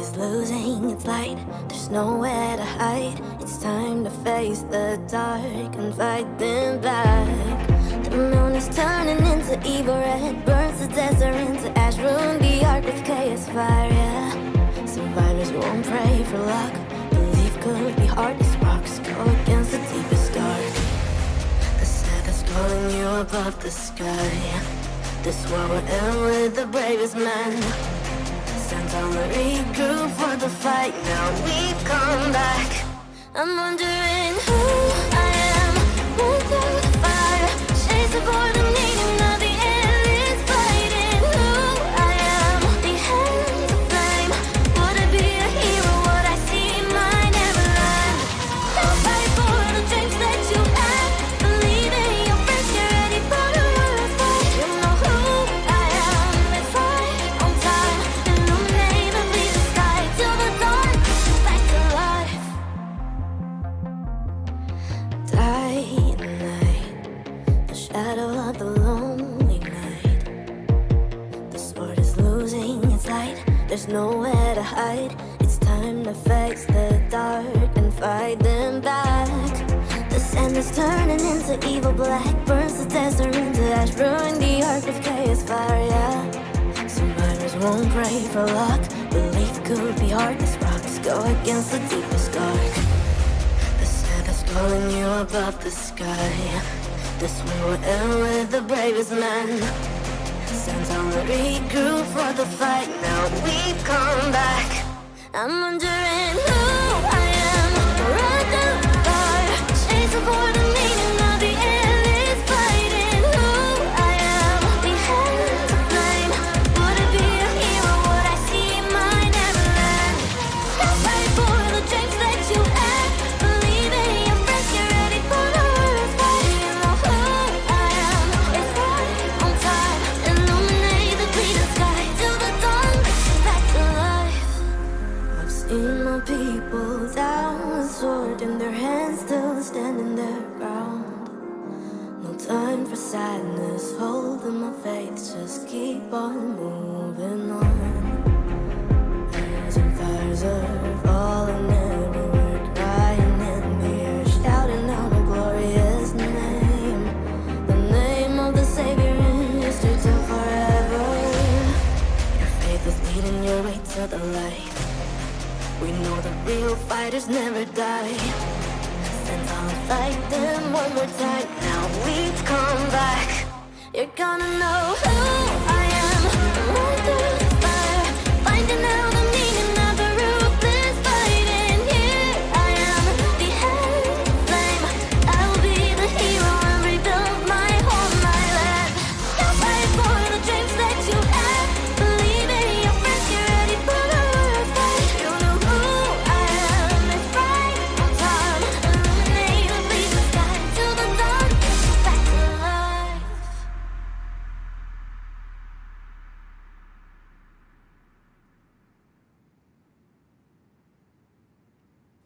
is losing its light. There's nowhere to hide. It's time to face the dark and fight them back. The moon is turning into evil red, burns the desert into ash, ruin the ark with chaos fire, yeah. Survivors won't pray for luck. Belief could be hard as rocks go against the deepest dark. The saddest calling you above the sky. This war will end with the bravest men. Sent on the regroup for the fight. Now we've come back. I'm wondering who I am. Run through the fire, chasing for the meaning of the end is fighting. Who I am, the hands of flame. Would I be a hero? Would I see my neverland? I'll fight for the dreams that you had. Believe in your friends, get ready for the world's fight. You know who I am. It's right on time. Illuminate and lead the sky till the dawn. Back to life. Die at night, the shadow of the lonely night. The sword is losing its light. There's nowhere to hide. It's time to face the dark and fight them back. The sand is turning into evil black, burns the desert into ash, ruin the ark with chaos fire, yeah. Survivors won't pray for luck. Belief could be hard as rocks go against the deepest dark. The saddest calling you above the sky. This war will end with the bravest men. Sent on the regroup for the fight. Now we've come back. I'm wondering who I am. Run through the fire, chasing for the meaning of the end is fighting. Who I am, the hands of flame. Would I be a hero? Would I see my neverland? I'll fight for the dreams that you had. Believe in your friends, get ready for the world's fight. You know who I am. It's right on time. Illuminate the bleeding sky till the dawn. Back to life. I've seen my people down with sword in their hands, still standing their ground. No time for sadness, holding my faith, just keep on moving on. Airs and fires are falling everywhere, crying in the air, shouting out a glorious name. The name of the Savior in history till forever. Your faith is leading your way to the light. We know the real fighters never die. Send on and fight them one more time. Now we've come back. You're gonna know who I am. Run through the fire, finding out the meaning of the ruthless fighting. Here I am, the hand of flame. I will be the hero and rebuild my home, my land. I'll fight for the dreams that you had. Believe in your friends, get ready for the world's fight. You know who I am. It's right on time. Illuminate and lead the sky till the dawn. Back to life.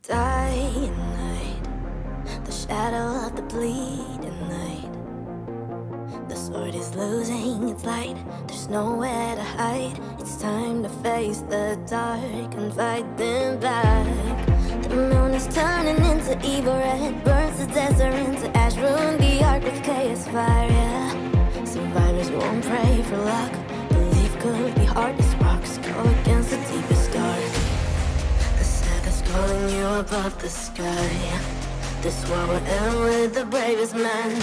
Die at night, the shadow of the bleeding night. The sword is losing its light. There's nowhere to hide. It's time to face the dark and fight them back. The moon is turning into evil red, burns the desert into ash, ruin the ark with chaos fire, yeah. Survivors won't pray for luck. Belief could be hard as rocks go against the deepest dark. The saddest calling you above the sky. This war will end with the bravest men.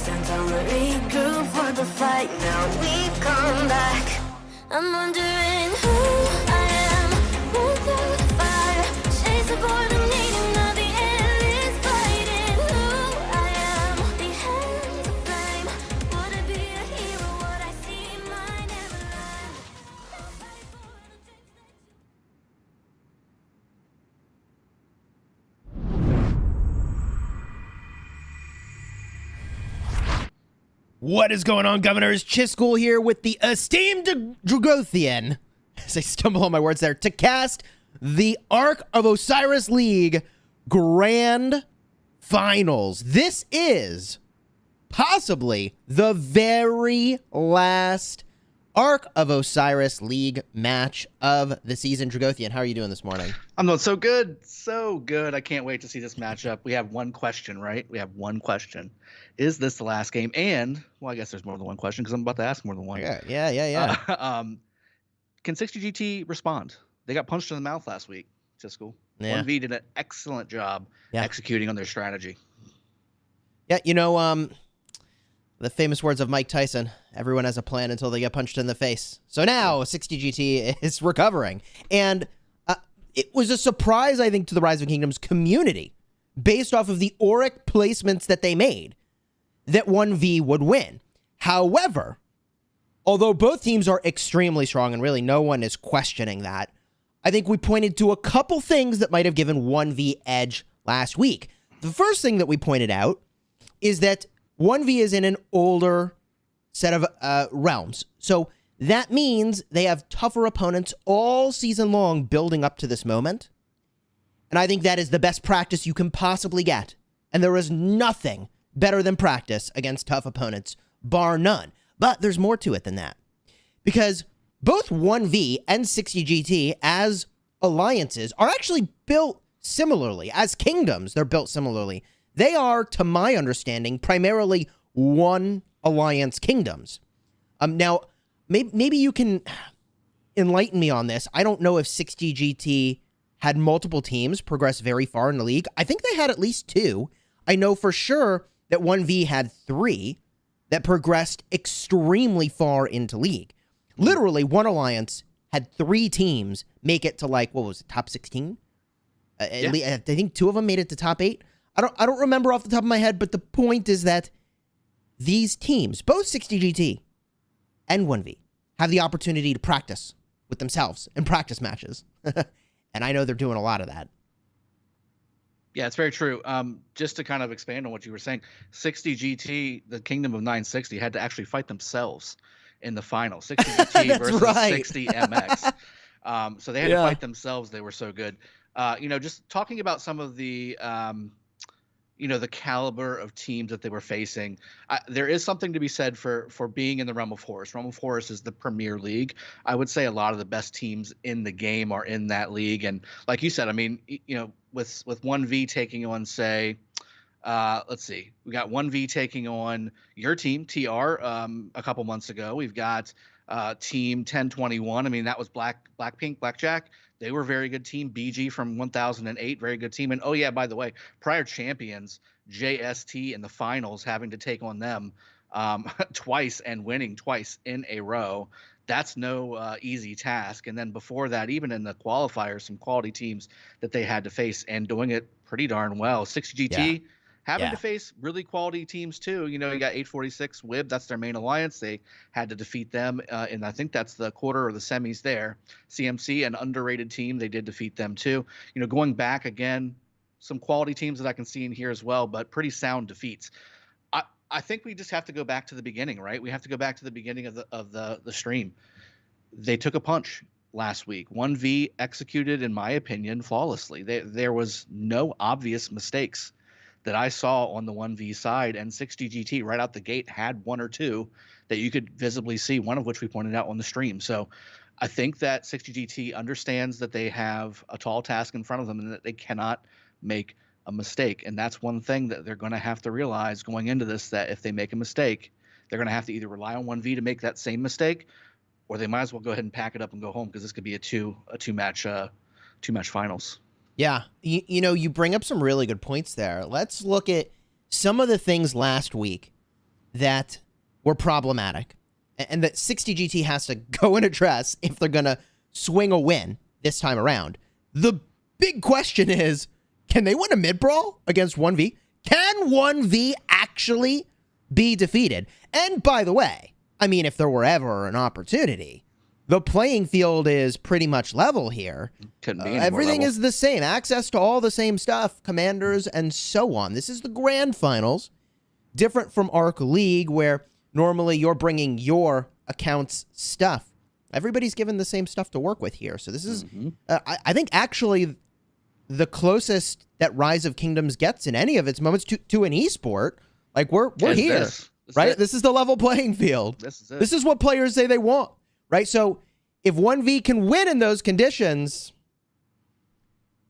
Sent on the regroup for the fight. Now we've come back. I'm wondering who I am. Run through the fire, chasing for the meaning of the end is fighting. Who I am, the hands of flame. Would I be a hero? Would I see my neverland? I'll fight for the dreams that you. What is going on, governors? Chiscool here with the esteemed Dragothian, as I stumble on my words there, to cast the Ark of Osiris League Grand Finals. This is possibly the very last Ark of Osiris League match of the season. Dragothian, how are you doing this morning? I'm doing so good. So good. I can't wait to see this matchup. We have one question, right? We have one question. Is this the last game? And, well, I guess there's more than one question because I'm about to ask more than one. Yeah. Can 60GT respond? They got punched in the mouth last week. Just cool. Yeah. OneV did an excellent job executing on their strategy. Yeah, the famous words of Mike Tyson, everyone has a plan until they get punched in the face. So now 60GT is recovering. And it was a surprise, I think, to the Rise of Kingdoms community, based off of the Auric placements that they made, that 1V would win. However, although both teams are extremely strong, and really no one is questioning that, I think we pointed to a couple things that might have given 1V edge last week. The first thing that we pointed out is that 1V is in an older set of realms. So that means they have tougher opponents all season long building up to this moment. And I think that is the best practice you can possibly get. And there is nothing better than practice against tough opponents, bar none. But there's more to it than that. Because both 1V and 60GT as alliances are actually built similarly. As kingdoms, they're built similarly. They are, to my understanding, primarily one alliance kingdoms. Now, maybe you can enlighten me on this. I don't know if 60GT had multiple teams progress very far in the league. I think they had at least 2. I know for sure that 1V had 3 that progressed extremely far into league. Literally, one alliance had 3 teams make it to, top 16? I think 2 of them made it to top 8. I don't remember off the top of my head, but the point is that these teams, both 60GT and 1V, have the opportunity to practice with themselves in practice matches. And I know they're doing a lot of that. Yeah, it's very true. Just to kind of expand on what you were saying, 60GT, the Kingdom of 960, had to actually fight themselves in the final. 60GT versus 60MX. So they had to fight themselves. They were so good. Just talking about some of the the caliber of teams that they were facing. There is something to be said for being in the Realm of Horus. Realm of Horus is the premier league. I would say a lot of the best teams in the game are in that league. And like you said, I mean, with 1V taking on, say, let's see, we got 1V taking on your team, TR, a couple months ago. We've got team 1021. I mean, that was Blackjack. They were a very good team. BG from 1008, very good team. And oh yeah, by the way, prior champions, JST in the finals, having to take on them twice and winning twice in a row. That's no easy task. And then before that, even in the qualifiers, some quality teams that they had to face and doing it pretty darn well. 60GT having to face really quality teams too. You got 846 WIB, that's their main alliance. They had to defeat them, and I think that's the quarter or the semis there. CMC, an underrated team, they did defeat them too. Going back again, some quality teams that I can see in here as well, but pretty sound defeats. I think we just have to go back to the beginning, right? We have to go back to the beginning of the stream. They took a punch last week. 1V executed, in my opinion, flawlessly. There was no obvious mistakes that I saw on the 1V side, and 60GT right out the gate had 1 or 2 that you could visibly see, one of which we pointed out on the stream. So I think that 60GT understands that they have a tall task in front of them and that they cannot make a mistake. And that's one thing that they're going to have to realize going into this, that if they make a mistake, they're going to have to either rely on 1V to make that same mistake, or they might as well go ahead and pack it up and go home, because this could be a two match finals. Yeah, you bring up some really good points there. Let's look at some of the things last week that were problematic and that 60GT has to go and address if they're going to swing a win this time around. The big question is, can they win a mid-brawl against 1V? Can 1V actually be defeated? And by the way, I mean, if there were ever an opportunity, the playing field is pretty much level here. Couldn't be any everything more level. is the same. Access to all the same stuff, commanders, and so on. This is the grand finals. Different from Arc League, where normally you're bringing your account's stuff. Everybody's given the same stuff to work with here. So this is, I think, actually the closest that Rise of Kingdoms gets in any of its moments to an esport. Like, we're here, right? This is the level playing field. This is it. This is what players say they want. right? So if 1V can win in those conditions,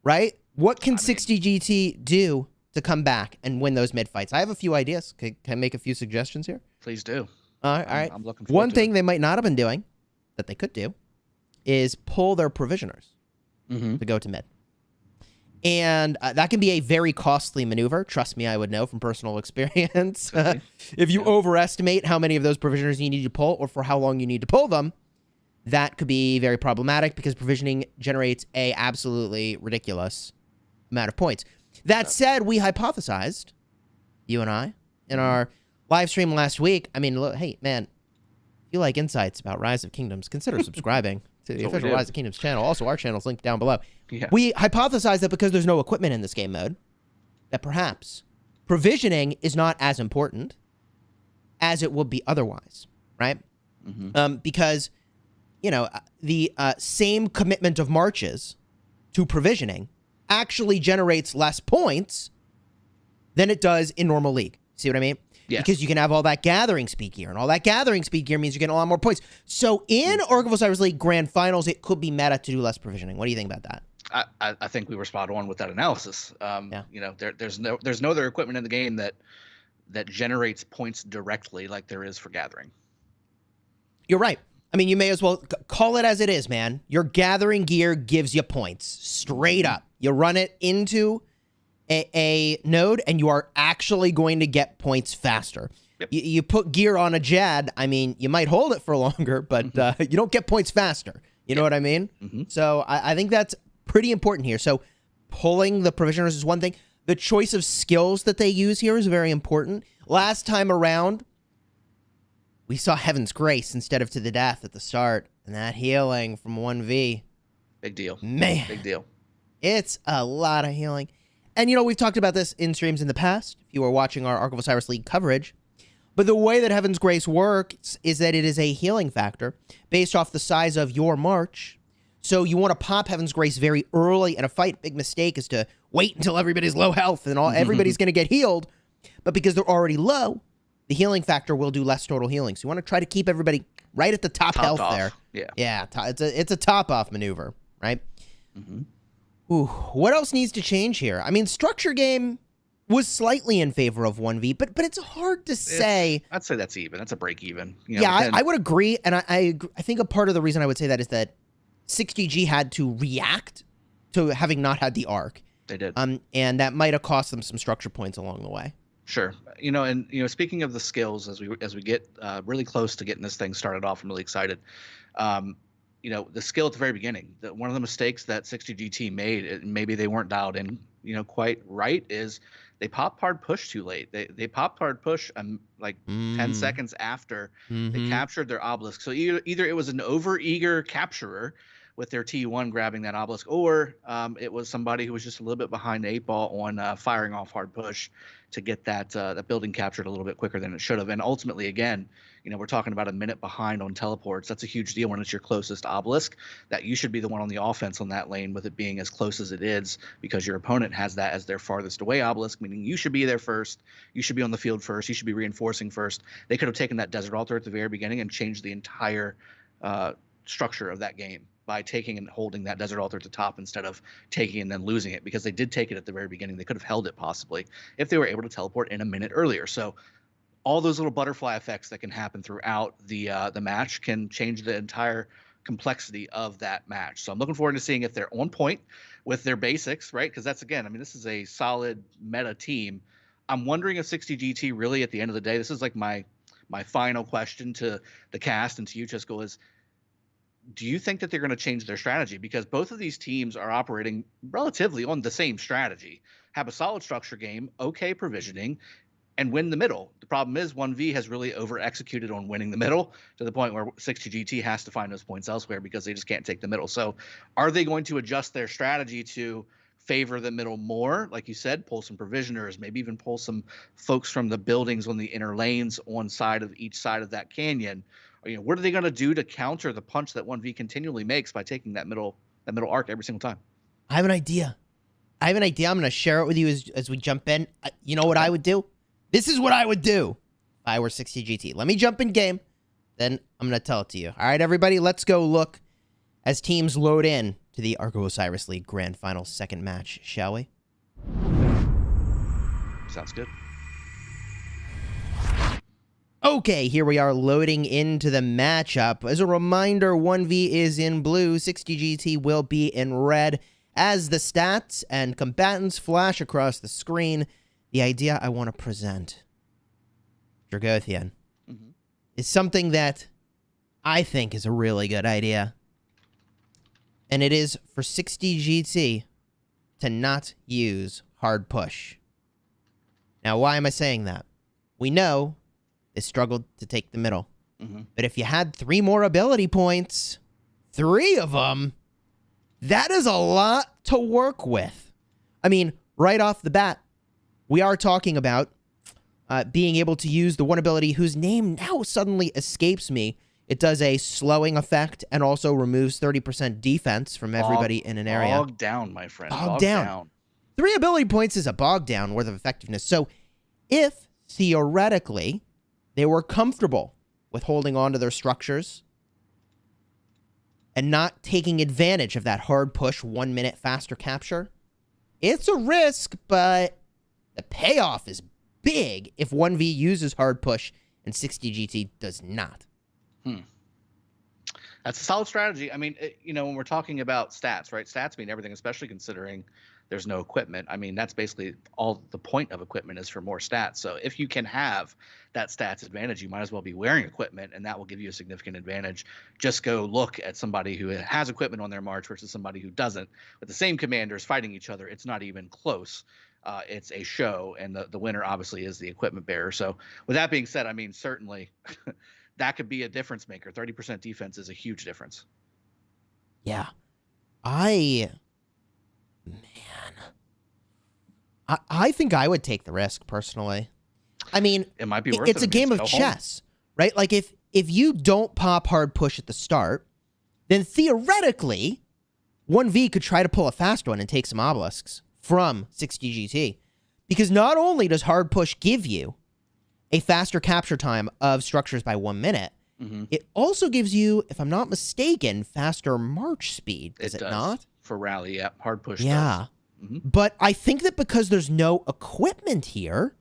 right, what can 60GT do to come back and win those mid fights? I have a few ideas. Can I make a few suggestions here? Please do. All right. I'm looking forward One to thing it. they might not have been doing that they could do is pull their provisioners Mm-hmm. to go to mid. And that can be a very costly maneuver. Trust me, I would know from personal experience. If you overestimate how many of those provisioners you need to pull or for how long you need to pull them, that could be very problematic because provisioning generates a absolutely ridiculous amount of points. That said, we hypothesized, you and I, in our live stream last week. I mean, look, hey, man, if you like insights about Rise of Kingdoms, consider subscribing to the official Rise of Kingdoms channel. Also, our channel's linked down below. Yeah. We hypothesized that because there's no equipment in this game mode, that perhaps provisioning is not as important as it would be otherwise, right? Mm-hmm. Because, you know, the same commitment of marches to provisioning actually generates less points than it does in normal League. See what I mean? Yes. Because you can have all that gathering speed gear, and all that gathering speed gear means you're getting a lot more points. So in Ark of Osiris League Grand Finals, it could be meta to do less provisioning. What do you think about that? I think we were spot on with that analysis. You know, there's no other equipment in the game that generates points directly like there is for gathering. You're right. I mean, you may as well call it as it is, man. Your gathering gear gives you points straight up. You run it into a node, and you are actually going to get points faster. Yep. You put gear on a Jad, I mean, you might hold it for longer, but you don't get points faster. You know what I mean? Mm-hmm. So I think that's pretty important here. So pulling the provisioners is one thing. The choice of skills that they use here is very important. Last time around, we saw Heaven's Grace instead of To the Death at the start, and that healing from 1V. Big deal. Man. Big deal. It's a lot of healing. And, you know, we've talked about this in streams in the past, if you were watching our Ark of Osiris League coverage. But the way that Heaven's Grace works is that it is a healing factor based off the size of your march. So you want to pop Heaven's Grace very early in a fight. Big mistake is to wait until everybody's low health and everybody's going to get healed. But because they're already low, the healing factor will do less total healing. So you want to try to keep everybody right at the top health off. there. Yeah. Yeah, it's a top-off maneuver, right? Mm-hmm. Ooh, what else needs to change here? I mean, structure game was slightly in favor of 1V, but it's hard to say. I'd say that's even. That's a break even. You know, yeah, I would agree, and I think a part of the reason I would say that is that 60G had to react to having not had the arc. They did. And that might have cost them some structure points along the way. Sure. You know, and you know, speaking of the skills, as we get really close to getting this thing started off, I'm really excited. You know, the skill at the very beginning, one of the mistakes that 60GT made, maybe they weren't dialed in, you know, quite right, is they popped hard push too late. They popped hard push like 10 seconds after they captured their obelisk. So either it was an over-eager capturer with their T1 grabbing that obelisk, or it was somebody who was just a little bit behind the 8-ball on firing off hard push to get that building captured a little bit quicker than it should have. And ultimately, again, you know, we're talking about a minute behind on teleports. That's a huge deal when it's your closest obelisk, that you should be the one on the offense on that lane with it being as close as it is, because your opponent has that as their farthest away obelisk, meaning you should be there first. You should be on the field first. You should be reinforcing first. They could have taken that desert altar at the very beginning and changed the entire structure of that game by taking and holding that desert altar at the top instead of taking and then losing it, because they did take it at the very beginning. They could have held it possibly if they were able to teleport in a minute earlier. So all those little butterfly effects that can happen throughout the match can change the entire complexity of that match. So I'm looking forward to seeing if they're on point with their basics, right? Because that's, again, I mean, this is a solid meta team. I'm wondering if 60GT really, at the end of the day, this is like my final question to the cast and to you, Chisco, is, do you think that they're going to change their strategy? Because both of these teams are operating relatively on the same strategy, have a solid structure game, okay provisioning, and win the middle. The problem is 1V has really over-executed on winning the middle to the point where 60GT has to find those points elsewhere because they just can't take the middle. So are they going to adjust their strategy to favor the middle more? Like you said, pull some provisioners, maybe even pull some folks from the buildings on the inner lanes on side of each side of that canyon. You know, what are they going to do to counter the punch that 1V continually makes by taking that middle arc every single time? I have an idea. I'm going to share it with you as we jump in. You know what I would do? This is what I would do if I were 60GT. Let me jump in game. then I'm going to tell it to you. All right, everybody, let's go look as teams load in to the Arco Osiris League Grand Final second match, shall we? Sounds good. Okay, here we are loading into the matchup. As a reminder, OneV is in blue, 60GT will be in red. As the stats and combatants flash across the screen, the idea I want to present, Dragothian, is something that I think is a really good idea. And it is for 60GT to not use hard push. Now, why am I saying that? We know they struggled to take the middle. But if you had 3 more ability points, 3 of them, that is a lot to work with. I mean, right off the bat, we are talking about being able to use the one ability whose name now suddenly escapes me. It does a slowing effect and also removes 30% defense from everybody in an area. Bog down, my friend. Bog down. 3 ability points is a bog down worth of effectiveness. So if, theoretically, they were comfortable with holding on to their structures and not taking advantage of that hard push 1 minute faster capture, it's a risk, but the payoff is big if 1V uses hard push and 60GT does not. That's a solid strategy. I mean, when we're talking about stats, right? Stats mean everything, especially considering there's no equipment. I mean, that's basically all the point of equipment is for more stats. So if you can have that stats advantage, you might as well be wearing equipment, and that will give you a significant advantage. Just go look at somebody who has equipment on their march versus somebody who doesn't. With the same commanders fighting each other, it's not even close. It's a show, and the winner obviously is the equipment bearer. So with that being said, I mean, certainly that could be a difference maker. 30% defense is a huge difference. Yeah. I think I would take the risk, personally. I mean, it might be worth it's a game of chess, right? Like, if you don't pop hard push at the start, then theoretically, 1V could try to pull a fast one and take some obelisks from 60GT. Because not only does hard push give you a faster capture time of structures by 1 minute, it also gives you, if I'm not mistaken, faster march speed. Does it not? For rally, yeah. Hard push Yeah. does. But I think that because there's no equipment here,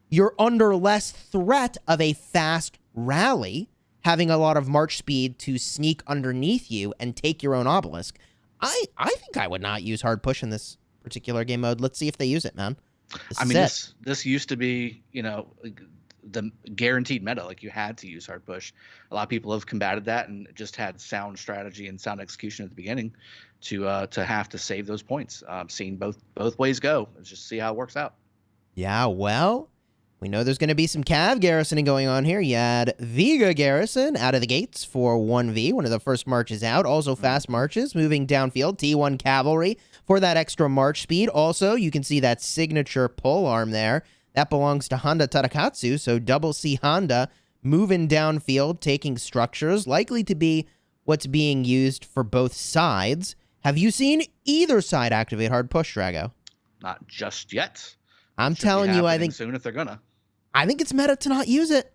you're under less threat of a fast rally, having a lot of march speed to sneak underneath you and take your own obelisk. I think I would not use hard push in this particular game mode. Let's see if they use it, man. This used to be, the guaranteed meta. Like, you had to use hard push. A lot of people have combated that and just had sound strategy and sound execution at the beginning to have to save those points. Seeing both ways go. Let's just see how it works out. Yeah, well, we know there's going to be some Cav garrisoning going on here. You had Vega garrison out of the gates for 1V, one of the first marches out. Also fast marches moving downfield. T1 cavalry for that extra march speed. Also, you can see that signature pole arm there. That belongs to Honda Tarakatsu, so double C Honda moving downfield, taking structures, likely to be what's being used for both sides. Have you seen either side activate hard push, Drago? Not just yet. I'm telling you, I think soon if they're gonna. I think it's meta to not use it.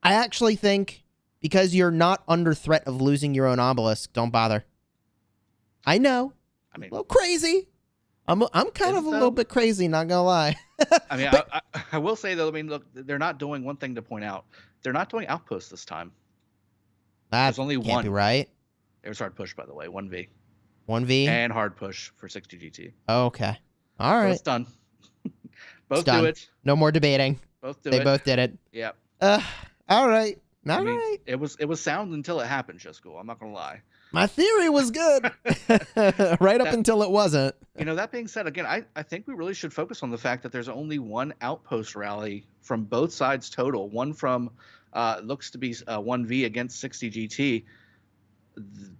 I actually think because you're not under threat of losing your own obelisk, don't bother. I know. I mean, a little crazy. I'm kind of a little bit crazy, not gonna lie. I mean, but, I will say though. I mean, look, they're not doing one thing to point out. They're not doing outposts this time. There's only can't one. Be right. There's hard push, by the way. 1V. 1V and hard push for 60GT. Okay. All right. So it's done. Both do it. No more debating. Both do it. They both did it. Yep. All right. All right. It was sound until it happened, just cool. I'm not gonna lie. My theory was good. Right up until it wasn't. That being said, again, I think we really should focus on the fact that there's only one outpost rally from both sides total. One from looks to be 1V against 60GT.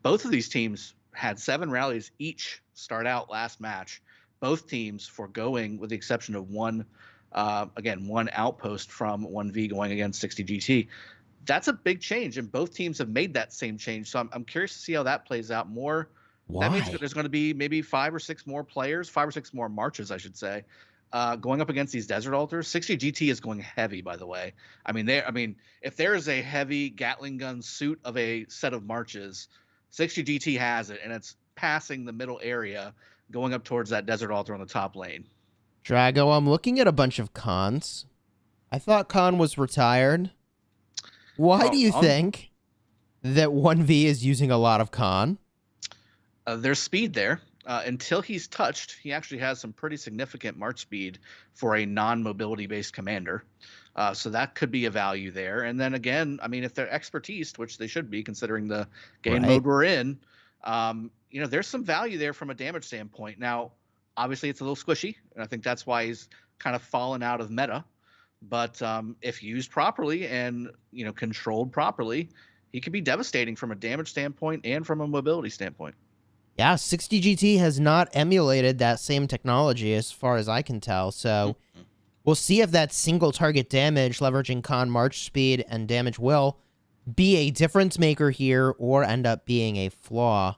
Both of these teams had 7 rallies each start out last match. Both teams foregoing, with the exception of one outpost from 1V going against 60GT. That's a big change, and both teams have made that same change. So I'm curious to see how that plays out more. Why? That means that there's going to be maybe 5 or 6 more players, 5 or 6 more marches, I should say, going up against these desert altars. 60 GT is going heavy, by the way. I mean, if there is a heavy Gatling gun suit of a set of marches, 60 GT has it, and it's passing the middle area, going up towards that desert altar on the top lane. Drago, I'm looking at a bunch of cons. I thought Khan was retired. Why do you think that 1V is using a lot of Khan? There's speed there. Until he's touched, he actually has some pretty significant march speed for a non-mobility based commander. So that could be a value there. And then again, I mean, if they're expertise, which they should be considering the game mode we're in, there's some value there from a damage standpoint. Now, obviously, it's a little squishy, and I think that's why he's kind of fallen out of meta. But if used properly and controlled properly, he could be devastating from a damage standpoint and from a mobility standpoint. Yeah, 60 GT has not emulated that same technology as far as I can tell. So we'll see if that single target damage, leveraging Khan march speed and damage will be a difference maker here or end up being a flaw.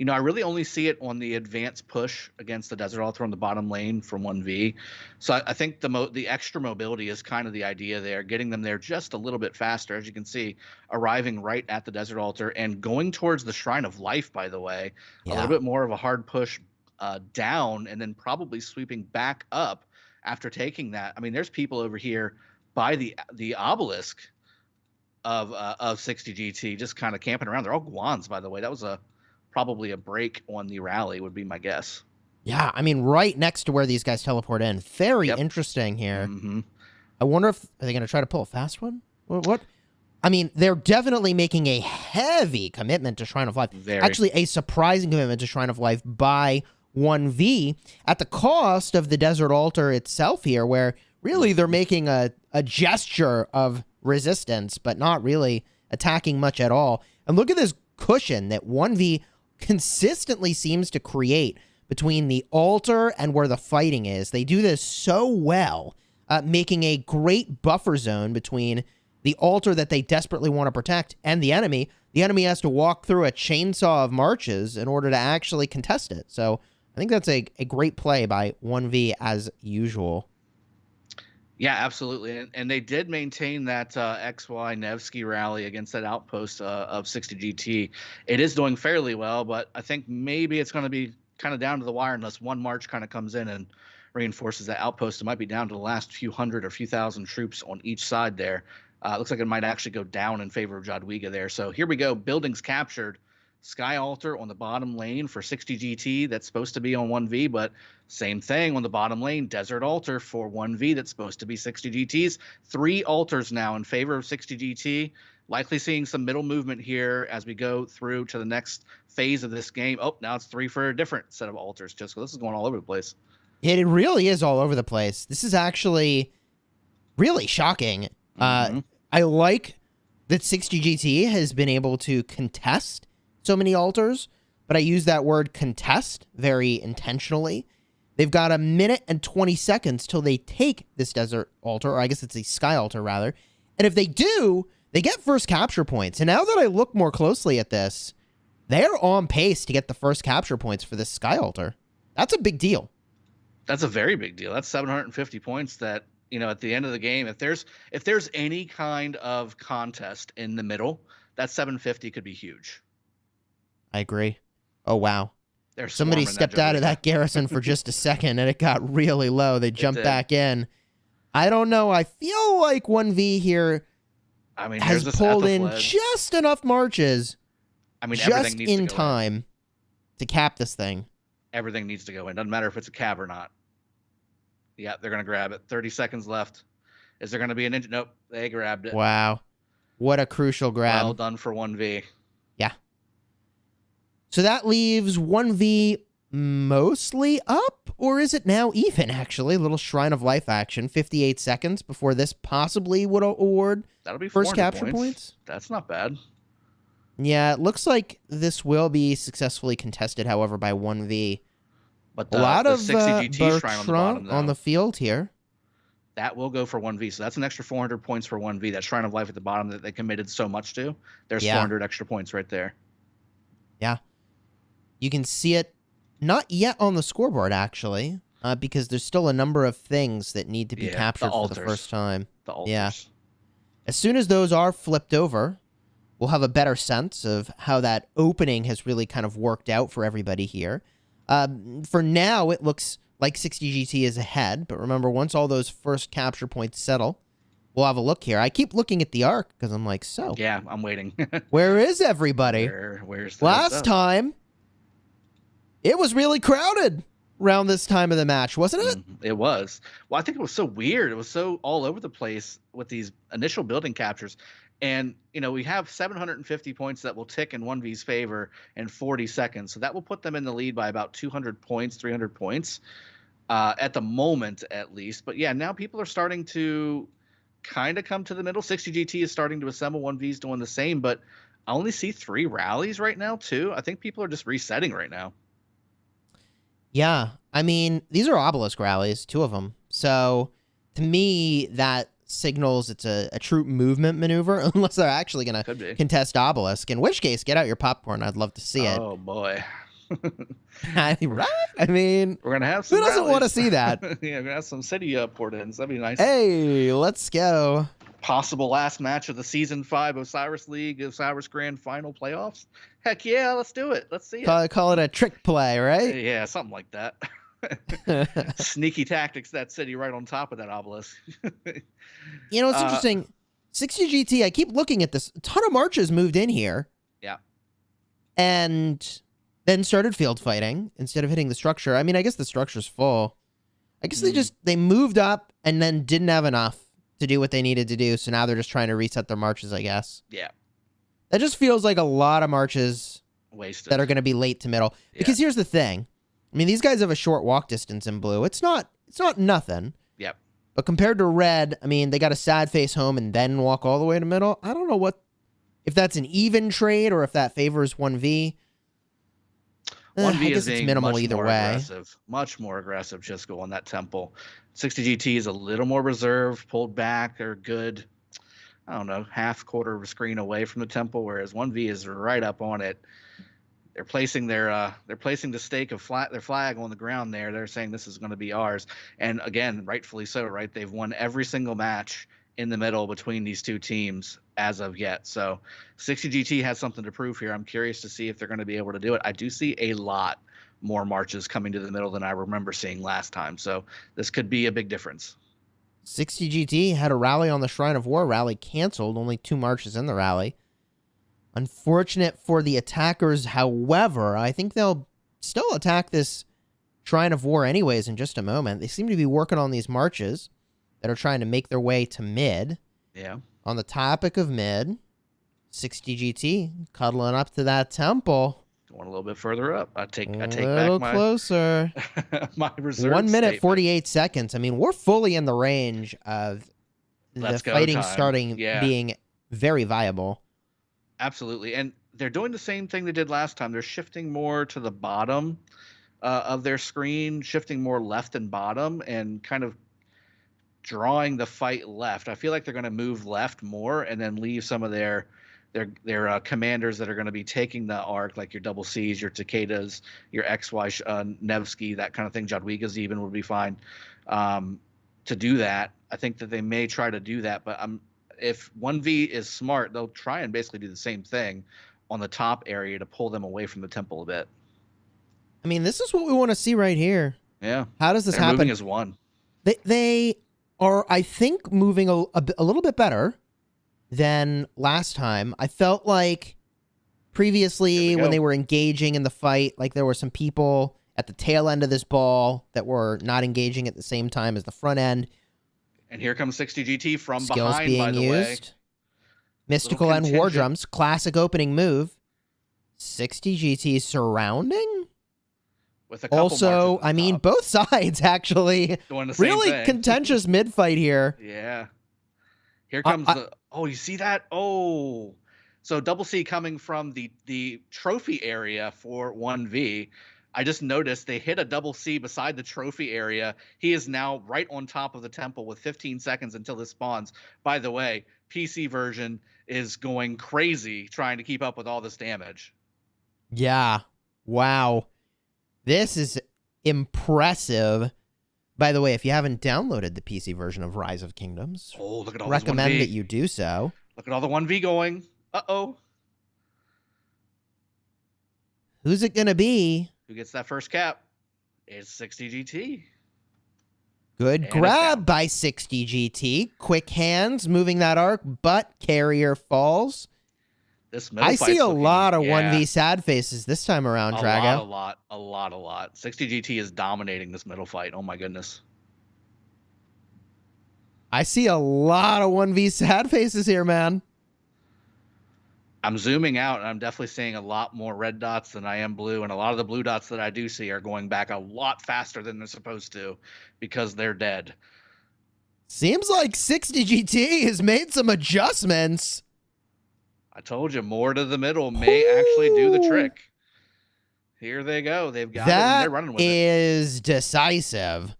I really only see it on the advanced push against the Desert Altar on the bottom lane from 1V. So I think the extra mobility is kind of the idea there, getting them there just a little bit faster, as you can see, arriving right at the Desert Altar and going towards the Shrine of Life, by the way. A little bit more of a hard push down and then probably sweeping back up after taking that. I mean, there's people over here by the obelisk of 60 GT just kind of camping around. They're all Guans, by the way. That was probably a break on the rally would be my guess. Yeah, I mean, right next to where these guys teleport in. Very interesting here. I wonder if are they going to try to pull a fast one? What? I mean, they're definitely making a heavy commitment to Shrine of Life. Actually, a surprising commitment to Shrine of Life by 1V at the cost of the Desert Altar itself here, where really they're making a gesture of resistance, but not really attacking much at all. And look at this cushion that 1V consistently seems to create between the altar and where the fighting is. They do this so well, making a great buffer zone between the altar that they desperately want to protect and the enemy. The enemy has to walk through a chainsaw of marches in order to actually contest it. So I think that's a great play by 1V as usual. Yeah, absolutely. And they did maintain that XY Nevsky rally against that outpost of 60 GT. It is doing fairly well, but I think maybe it's going to be kind of down to the wire unless one march kind of comes in and reinforces that outpost. It might be down to the last few hundred or few thousand troops on each side there. Looks like it might actually go down in favor of Jadwiga there. So here we go. Buildings captured. Sky Altar on the bottom lane for 60 GT. That's supposed to be on 1V, but same thing on the bottom lane. Desert Altar for 1V. That's supposed to be 60 GTs. 3 altars now in favor of 60 GT. Likely seeing some middle movement here as we go through to the next phase of this game. Oh, now it's 3 for a different set of altars. Just so this is going all over the place. It really is all over the place. This is actually really shocking. I like that 60 GT has been able to contest so many altars, but I use that word contest very intentionally. They've got 1 minute and 20 seconds till they take this desert altar, or I guess it's a sky altar rather. And if they do, they get first capture points. And now that I look more closely at this, they're on pace to get the first capture points for this sky altar. That's a big deal. That's a very big deal. That's 750 points that, at the end of the game, if there's any kind of contest in the middle, that 750 could be huge. I agree. Oh, wow. Somebody stepped out of that garrison for just a second, and it got really low. They jumped back in. I don't know. I feel like 1V here has pulled in just enough marches just in time to cap this thing. Everything needs to go in. Doesn't matter if it's a cab or not. Yeah, they're going to grab it. 30 seconds left. Is there going to be an engine? Nope, they grabbed it. Wow. What a crucial grab. Well done for 1V. Yeah. So that leaves 1V mostly up, or is it now even, actually? A little Shrine of Life action, 58 seconds before this possibly would award that'll be first capture points. That's not bad. Yeah, it looks like this will be successfully contested, however, by 1V. But a lot of 60 GT Shrine on the bottom, on the field here. That will go for 1V. So that's an extra 400 points for 1V. That Shrine of Life at the bottom that they committed so much to. There's 400 extra points right there. Yeah. You can see it not yet on the scoreboard, actually. because there's still a number of things that need to be captured for the first time. The altars. Yeah. As soon as those are flipped over, we'll have a better sense of how that opening has really kind of worked out for everybody here. For now, it looks like 60GT is ahead, but remember, once all those first capture points settle, we'll have a look here. I keep looking at the arc because I'm like, so. Yeah, I'm waiting. Where is everybody? Where's the Last time, it was really crowded around this time of the match, wasn't it? It was. Well, I think it was so weird. It was so all over the place with these initial building captures. And, we have 750 points that will tick in 1V's favor in 40 seconds. So that will put them in the lead by about 200 points, 300 points at the moment, at least. But yeah, now people are starting to kind of come to the middle. 60GT is starting to assemble. 1V's doing the same. But I only see 3 rallies right now, too. I think people are just resetting right now. Yeah, I mean, these are obelisk rallies, 2 of them. So, to me, that signals it's a true movement maneuver, unless they're actually going to contest obelisk. In which case, get out your popcorn. I'd love to see it. Oh, boy. Right? I mean, we're going to have some who doesn't want to see that? Yeah, we're going to have some city port-ins. That'd be nice. Hey, let's go. Possible last match of the Season 5 Osiris League, Osiris Grand Final playoffs. Heck yeah, let's do it. Let's see it. Call it a trick play, right? Yeah, something like that. Sneaky tactics, that city right on top of that obelisk. It's interesting. 60GT, I keep looking at this. A ton of marches moved in here. Yeah. And then started field fighting instead of hitting the structure. I mean, I guess the structure's full. I guess they moved up and then didn't have enough to do what they needed to do, so now they're just trying to reset their marches, I guess. Yeah. That just feels like a lot of marches wasted that are going to be late to middle. Yeah. Because here's the thing. I mean, these guys have a short walk distance in blue. It's not nothing. Yep. But compared to red, I mean, they got a sad face home and then walk all the way to middle. I don't know if that's an even trade or if that favors 1V. 1V is being minimal much either more way. Aggressive, much more aggressive. Chisco on that temple. 60GT is a little more reserved, pulled back. They're good. I don't know, quarter of a screen away from the temple, whereas 1V is right up on it. They're placing their the stake of their flag on the ground there. They're saying this is going to be ours, and again, rightfully so. Right, they've won every single match in the middle between these two teams as of yet. So 60GT has something to prove here. I'm curious to see if they're going to be able to do it. I do see a lot more marches coming to the middle than I remember seeing last time. So this could be a big difference. 60GT had a rally on the Shrine of War. Rally canceled. Only 2 marches in the rally. Unfortunate for the attackers, however. I think they'll still attack this Shrine of War anyways in just a moment. They seem to be working on these marches that are trying to make their way to mid. Yeah. On the topic of mid, 60GT cuddling up to that temple. Going a little bit further up. I take back my closer. my reserve. 1 minute statement. 48 seconds. I mean, we're fully in the range of the fighting starting being very viable. Absolutely, and they're doing the same thing they did last time. They're shifting more to the bottom of their screen, shifting more left and bottom, and kind of drawing the fight left. I feel like they're going to move left more and then leave some of their commanders that are going to be taking the arc, like your double C's, your Takedas, your XY Nevsky, that kind of thing. Jadwigas even would be fine to do that. I think that they may try to do that, but if 1V is smart, they'll try and basically do the same thing on the top area to pull them away from the temple a bit. I mean, this is what we want to see right here. Yeah. How does this happen? Moving as one. They are, I think, moving a little bit better than last time. I felt like previously when they were engaging in the fight, like there were some people at the tail end of this ball that were not engaging at the same time as the front end. And here comes 60GT from Skills behind, being by the used. way. Mystical and War Drums, classic opening move. 60GT surrounding? With a couple also, I mean, both sides actually. Doing the same really thing. Contentious mid-fight here. Yeah. Here comes you see that? Oh. So double C coming from the trophy area for 1V. I just noticed they hit a double C beside the trophy area. He is now right on top of the temple with 15 seconds until this spawns. By the way, PC version is going crazy trying to keep up with all this damage. Yeah. Wow. This is impressive. By the way, if you haven't downloaded the PC version of Rise of Kingdoms, Oh, look at all recommend this 1V. that you do so. Look at all the 1V going. Uh-oh. Who's it going to be? Who gets that first cap? It's 60GT. Good And grab by 60GT. Quick hands, moving that arc, but carrier falls. This middle I see a looking, lot of yeah, 1v sad faces this time around, Drago. A lot. 60GT is dominating this middle fight. Oh my goodness. I see a lot of 1v sad faces here, man. I'm zooming out, and I'm definitely seeing a lot more red dots than I am blue, and a lot of the blue dots that I do see are going back a lot faster than they're supposed to because they're dead. Seems like 60GT has made some adjustments. I told you, more to the middle may actually do the trick. Here they go. They've got it, and they're running with it. That is decisive.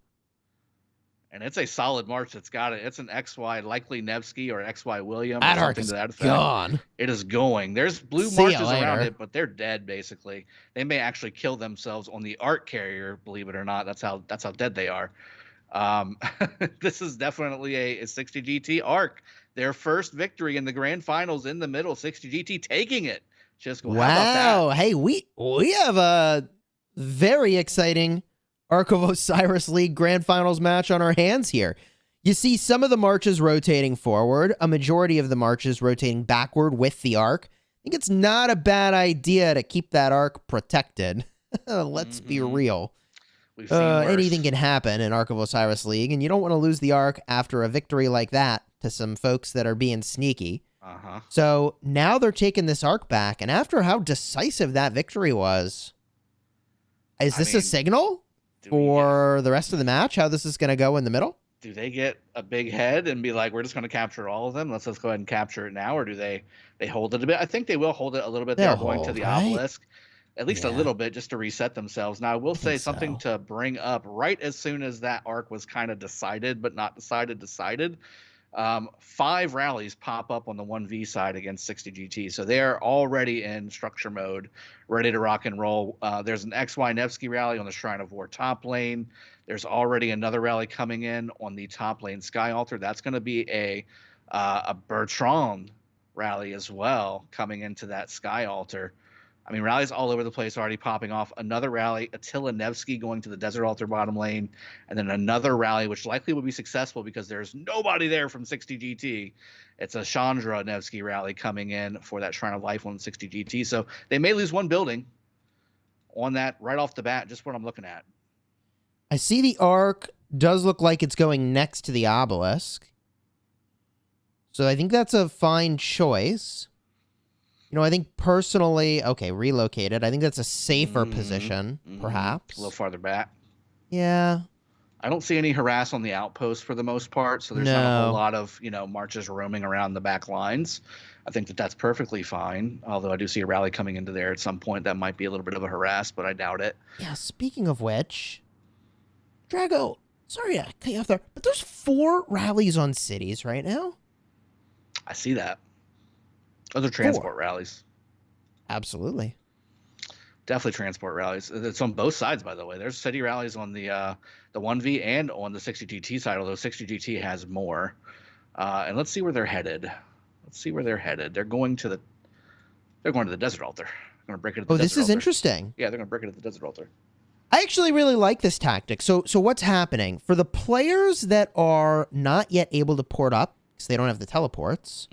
And it's a solid march that's got it. It's an XY, likely Nevsky or XY William. That or arc something is to that effect. gone. It is going. There's blue See ya marches around later. it, but they're dead basically. They may actually kill themselves on the arc carrier, believe it or not. That's how dead they are. This is definitely a 60GT arc. Their first victory in the grand finals in the middle. 60GT taking it. Just go. How about Wow. that? Hey, we have a very exciting Arc of Osiris League Grand Finals match on our hands here. You see some of the marches rotating forward, a majority of the marches rotating backward with the arc. I think it's not a bad idea to keep that arc protected. Let's be real. We've seen worse. Anything can happen in Arc of Osiris League, and you don't want to lose the arc after a victory like that to some folks that are being sneaky. Uh-huh. So now they're taking this arc back, and after how decisive that victory was, is this a signal for the rest of the match, how this is going to go in the middle? Do they get a big head and be like, we're just going to capture all of them? Let's go ahead and capture it now. Or do they hold it a bit? I think they will hold it a little bit. They're going to the obelisk, at least a little bit, just to reset themselves. Now, I will say something to bring up right as soon as that arc was kind of decided, but not decided. 5 rallies pop up on the 1v side against 60GT. So they are already in structure mode, ready to rock and roll. There's an XY Nevsky rally on the Shrine of War top lane. There's already another rally coming in on the top lane Sky Altar. That's going to be a Bertrand rally as well coming into that Sky Altar. I mean, rallies all over the place already popping off. Another rally, Attila Nevsky going to the Desert Altar bottom lane, and then another rally, which likely will be successful because there's nobody there from 60GT. It's a Chandra Nevsky rally coming in for that Shrine of Life on 60GT. So they may lose one building on that right off the bat, just what I'm looking at. I see the arc does look like it's going next to the obelisk. So I think that's a fine choice. You know, I think personally, okay, relocated. I think that's a safer position, perhaps. A little farther back. Yeah. I don't see any harass on the outpost for the most part, so there's not a whole lot of, marches roaming around the back lines. I think that's perfectly fine, although I do see a rally coming into there at some point that might be a little bit of a harass, but I doubt it. Yeah, speaking of which, Drago, sorry to cut you off there, but there's 4 rallies on cities right now. I see that. Those are transport rallies. Absolutely. Definitely transport rallies. It's on both sides, by the way. There's city rallies on the 1v and on the 60GT side, although 60GT has more. And let's see where they're headed. They're going to the Desert Altar. They're going to break it at the Desert Altar. Oh, this is interesting. Yeah, they're going to break it at the Desert Altar. I actually really like this tactic. So what's happening? For the players that are not yet able to port up, because they don't have the teleports,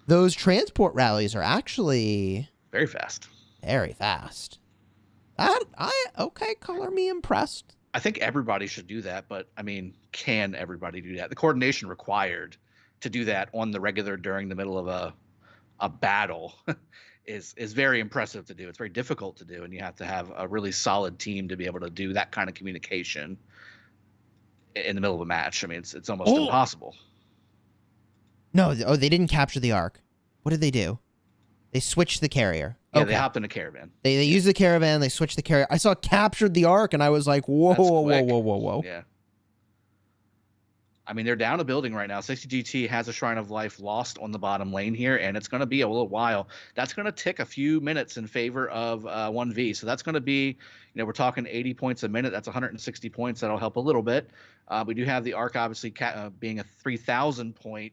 those transport rallies are actually very fast. Very fast. Okay, color me impressed. I think everybody should do that, but I mean, can everybody do that? The coordination required to do that on the regular during the middle of a battle is very impressive to do. It's very difficult to do, and you have to have a really solid team to be able to do that kind of communication in the middle of a match. I mean, it's almost impossible. No, they didn't capture the arc. What did they do? They switched the carrier. Yeah, they hopped in a caravan. They used the caravan, they switched the carrier. I saw captured the arc, and I was like, whoa. Yeah. I mean, they're down a building right now. 60GT has a Shrine of Life lost on the bottom lane here, and it's going to be a little while. That's going to tick a few minutes in favor of 1V. So that's going to be, we're talking 80 points a minute. That's 160 points. That'll help a little bit. We do have the Arc, obviously, being a 3,000 point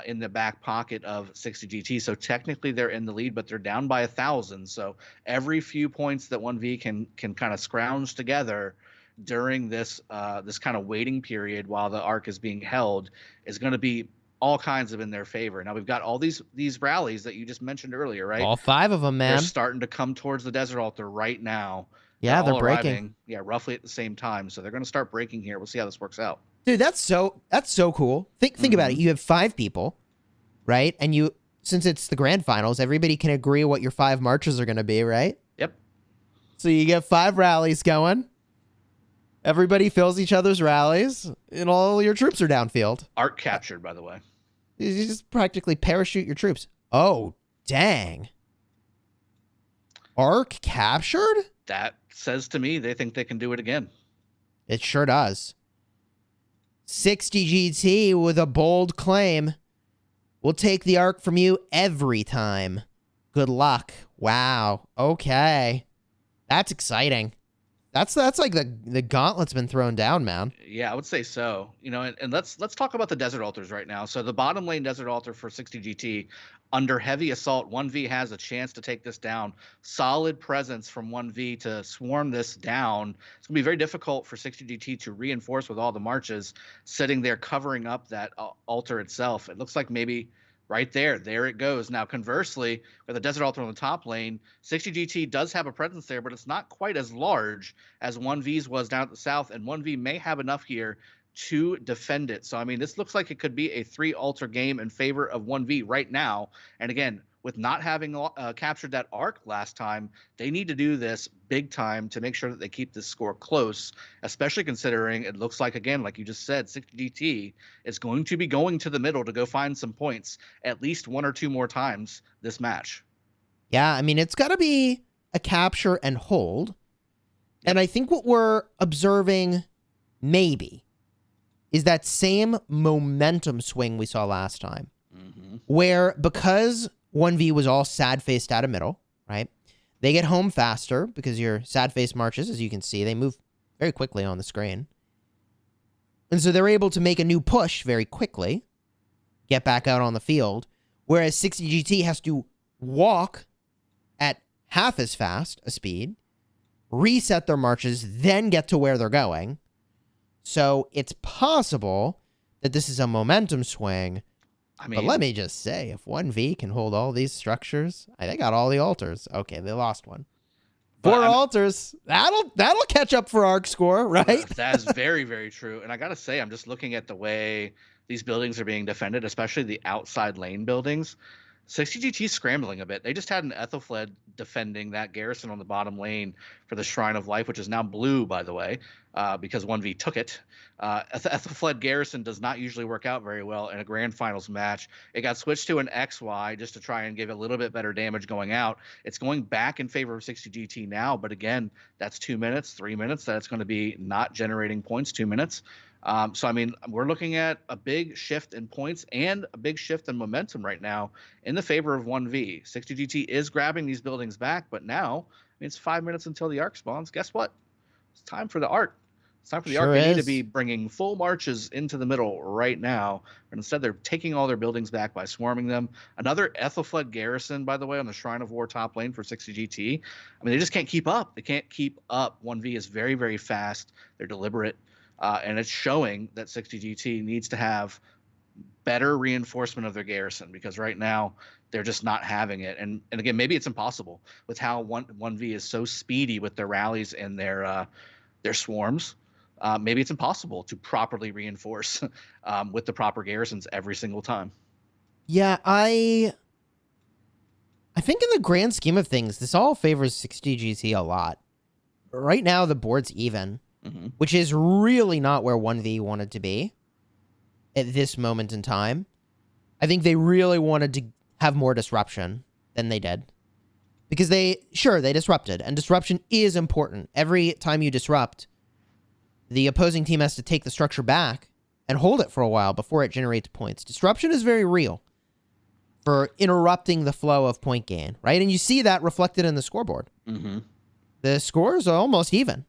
in the back pocket of 60GT. So technically they're in the lead, but they're down by 1,000. So every few points that 1V can kind of scrounge together during this this kind of waiting period while the Arc is being held is going to be all kinds of in their favor. Now we've got all these rallies that you just mentioned earlier, right? All 5 of them, man. They're starting to come towards the Desert Altar right now. Yeah, they're breaking. Arriving, roughly at the same time. So they're going to start breaking here. We'll see how this works out. Dude, that's so cool. Think about it. You have 5 people, right? And since it's the grand finals, everybody can agree what your 5 marches are going to be, right? Yep. So you get 5 rallies going. Everybody fills each other's rallies, and all your troops are downfield. Arc captured, by the way. You just practically parachute your troops. Oh, dang. Arc captured? That says to me they think they can do it again. It sure does. 60GT with a bold claim. We'll take the Arc from you every time. Good luck. Wow. Okay. That's exciting. That's like the gauntlet's been thrown down, man. Yeah, I would say so. And let's talk about the Desert Altars right now. So the bottom lane Desert Altar for 60GT under heavy assault, 1V has a chance to take this down. Solid presence from 1V to swarm this down. It's going to be very difficult for 60GT to reinforce with all the marches sitting there covering up that altar itself. It looks like maybe right there it goes. Now, conversely, with the Desert Altar on the top lane, 60GT does have a presence there, but it's not quite as large as 1V's was down at the south, and 1V may have enough here to defend it. So, I mean, this looks like it could be a 3 altar game in favor of 1V right now. And again, with not having captured that Arc last time, they need to do this big time to make sure that they keep this score close, especially considering it looks like, again, like you just said, 60GT is going to be going to the middle to go find some points at least 1 or 2 more times this match. Yeah, I mean, it's got to be a capture and hold. And I think what we're observing maybe is that same momentum swing we saw last time, where because 1V was all sad-faced out of middle, right? They get home faster because your sad-face marches, as you can see, they move very quickly on the screen. And so they're able to make a new push very quickly, get back out on the field, whereas 60GT has to walk at half as fast a speed, reset their marches, then get to where they're going. So it's possible that this is a momentum swing. I mean, but let me just say, if 1V can hold all these structures, they got all the altars. Okay, they lost one. 4 altars. That'll catch up for Arc score, right? That is very, very true. And I got to say, I'm just looking at the way these buildings are being defended, especially the outside lane buildings. 60GT scrambling a bit. They just had an Ethelfled defending that garrison on the bottom lane for the Shrine of Life, which is now blue, by the way, because 1V took it. Ethelfled garrison does not usually work out very well in a grand finals match. It got switched to an XY just to try and give a little bit better damage going out. It's going back in favor of 60GT now, but again, that's 2 minutes, 3 minutes. That's going to be not generating points, 2 minutes. So, I mean, we're looking at a big shift in points and a big shift in momentum right now in the favor of 1V. 60GT is grabbing these buildings back, but now, it's 5 minutes until the Arc spawns. Guess what? It's time for the Arc. It's time for the Arc. They need to be bringing full marches into the middle right now. But instead, they're taking all their buildings back by swarming them. Another Ethelfled garrison, by the way, on the Shrine of War top lane for 60GT. I mean, they just can't keep up. They can't keep up. 1V is very, very fast. They're deliberate. And it's showing that 60GT needs to have better reinforcement of their garrison, because right now they're just not having it. And again, maybe it's impossible with how 1V is so speedy with their rallies and their swarms. Maybe it's impossible to properly reinforce with the proper garrisons every single time. Yeah, I think in the grand scheme of things, this all favors 60GT a lot. Right now, the board's even. Which is really not where 1V wanted to be at this moment in time. I think they really wanted to have more disruption than they did. Because they disrupted, and disruption is important. Every time you disrupt, the opposing team has to take the structure back and hold it for a while before it generates points. Disruption is very real for interrupting the flow of point gain, right? And you see that reflected in the scoreboard. Mm-hmm. The scores are almost even.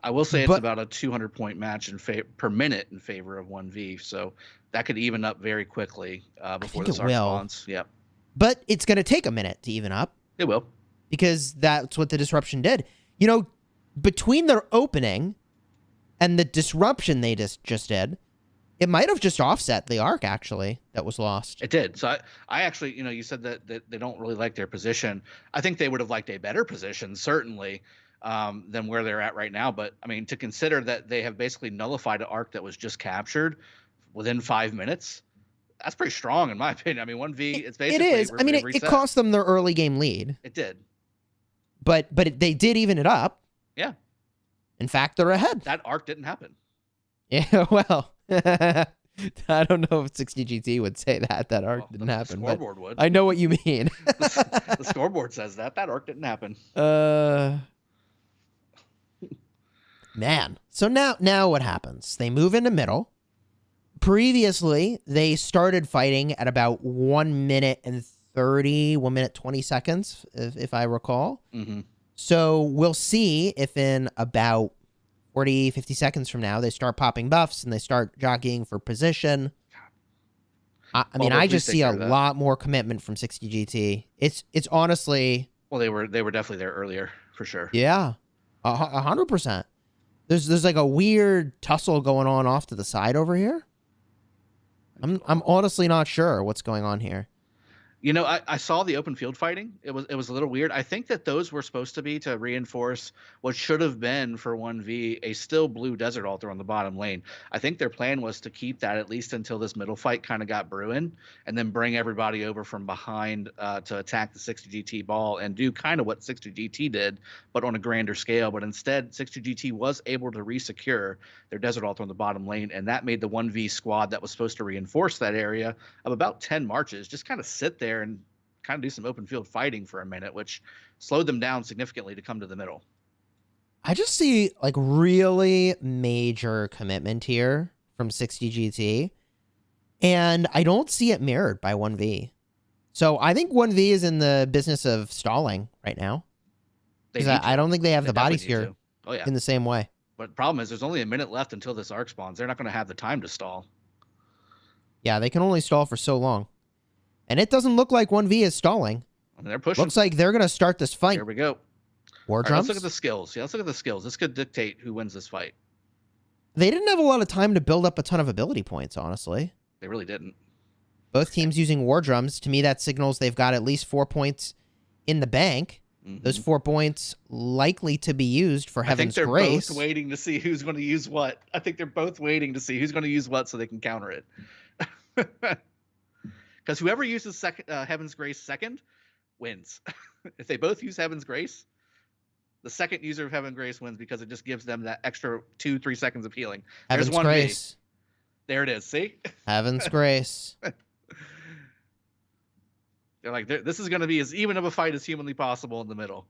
I will say it's about a 200-point match per minute in favor of 1V, so that could even up very quickly before this arc spawns. Yep. But it's going to take a minute to even up. It will. Because that's what the disruption did. You know, between their opening and the disruption they just did, it might have just offset the arc, actually, that was lost. It did. So I actually, you said that they don't really like their position. I think they would have liked a better position, certainly, than where they're at right now. But, I mean, to consider that they have basically nullified an arc that was just captured within 5 minutes, that's pretty strong, in my opinion. I mean, 1V, it's basically... It is. I mean, it cost them their early game lead. It did. But they did even it up. Yeah. In fact, they're ahead. That arc didn't happen. Yeah, well... I don't know if 60GT would say that arc didn't happen. The scoreboard would. I know what you mean. The scoreboard says that arc didn't happen. Man. So now what happens? They move into middle. Previously, they started fighting at about 1 minute and 1 minute 20 seconds, if I recall. Mm-hmm. So we'll see if in about 40, 50 seconds from now, they start popping buffs and they start jockeying for position. I mean, I just see a lot more commitment from 60GT. It's honestly... Well, they were definitely there earlier, for sure. Yeah, 100%. There's like a weird tussle going on off to the side over here. I'm honestly not sure what's going on here. I saw the open field fighting. It was a little weird. I think that those were supposed to be to reinforce what should have been for 1V a still blue desert altar on the bottom lane. I think their plan was to keep that at least until this middle fight kind of got brewing, and then bring everybody over from behind to attack the 60GT ball and do kind of what 60GT did, but on a grander scale. But instead, 60GT was able to resecure their desert altar on the bottom lane, and that made the 1V squad that was supposed to reinforce that area of about 10 marches just kind of sit there and kind of do some open field fighting for a minute, which slowed them down significantly to come to the middle. I just see like really major commitment here from 60GT, and I don't see it mirrored by 1V. So I think 1V is in the business of stalling right now. I don't think they have the bodies here in the same way. But the problem is there's only a minute left until this arc spawns. They're not going to have the time to stall. Yeah, they can only stall for so long. And it doesn't look like 1V is stalling. I mean, they're pushing. Looks like they're going to start this fight. Here we go. War drums. Let's look at the skills. Yeah, let's look at the skills. This could dictate who wins this fight. They didn't have a lot of time to build up a ton of ability points, honestly. They really didn't. Both teams using war drums. To me, that signals they've got at least 4 points in the bank. Mm-hmm. Those 4 points likely to be used for Heaven's Grace. I think they're both waiting to see who's going to use what. I think they're both waiting to see who's going to use what so they can counter it. Because whoever uses Heaven's Grace second wins. If they both use Heaven's Grace, the second user of Heaven's Grace wins because it just gives them that extra 2-3 seconds of healing. Heaven's Grace. There it is. See? Heaven's Grace. They're like, this is going to be as even of a fight as humanly possible in the middle.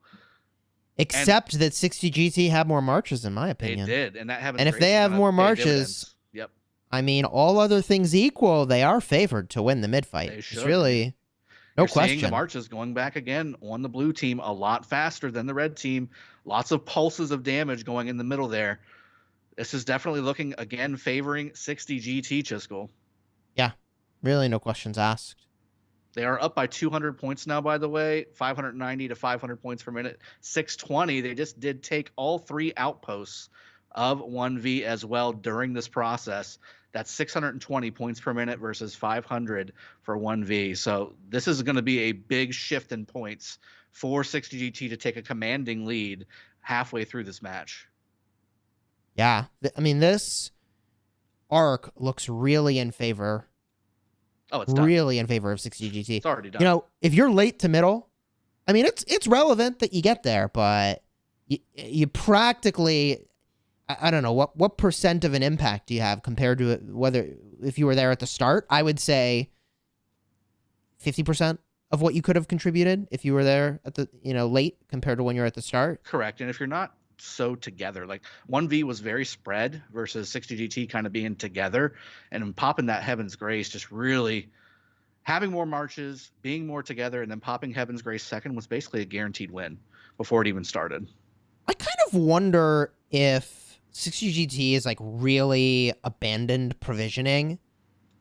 Except that 60GT have more marches, in my opinion. They did, and if they have more marches, yep. I mean, all other things equal, they are favored to win the mid fight. It's really no question. Seeing the marches going back again on the blue team a lot faster than the red team. Lots of pulses of damage going in the middle there. This is definitely looking again favoring 60GT, Chiskel. Yeah, really, no questions asked. They are up by 200 points now, by the way, 590 to 500 points per minute, 620. They just did take all 3 outposts of 1V as well during this process. That's 620 points per minute versus 500 for 1V. So this is going to be a big shift in points for 60GT to take a commanding lead halfway through this match. Yeah, I mean, this arc looks really in favor. Oh, it's done. Really in favor of 60GT. It's already done. You know, if you're late to middle, I mean, it's relevant that you get there, but you practically, I don't know, what percent of an impact do you have compared to whether if you were there at the start? I would say 50% of what you could have contributed if you were there at the late compared to when you're at the start. Correct. And if you're not so together. Like 1V was very spread versus 60GT kind of being together, and popping that Heaven's Grace, just really having more marches, being more together, and then popping Heaven's Grace second was basically a guaranteed win before it even started. I kind of wonder if 60GT is like really abandoned provisioning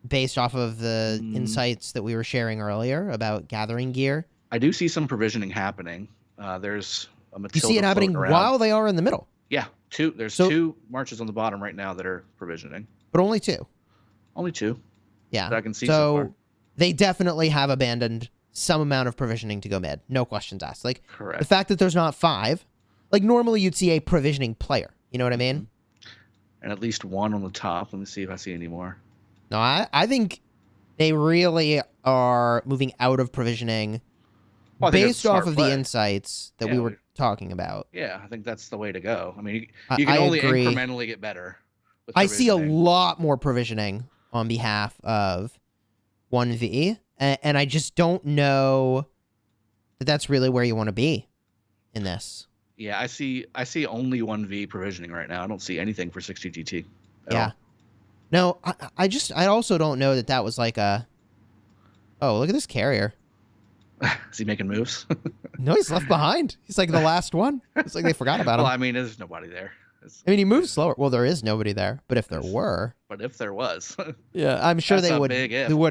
based off of the insights that we were sharing earlier about gathering gear. I do see some provisioning happening. There's a Matilda. You see it happening while they are in the middle. Yeah, there's two marches on the bottom right now that are provisioning. But only two. Only two. Yeah. That I can see so far. They definitely have abandoned some amount of provisioning to go mid. No questions asked. Like, correct. The fact that there's not 5, like normally you'd see a provisioning player. You know what I mean? And at least one on the top. Let me see if I see any more. No, I think they really are moving out of provisioning based off of the insights that we were talking about. Yeah, I think that's the way to go. I mean, you can only incrementally get better. I see a lot more provisioning on behalf of 1V, and I just don't know that that's really where you want to be in this. Yeah, I see only 1V provisioning right now. I don't see anything for 60GT. Yeah. No, I also don't know that that was like a... Oh, look at this carrier. Is he making moves? No, he's left behind. He's like the last one. It's like they forgot about him. Well, I mean, there's nobody there. I mean, he moves slower. Well, there is nobody there, but if there were... But if there was... Yeah, I'm sure they would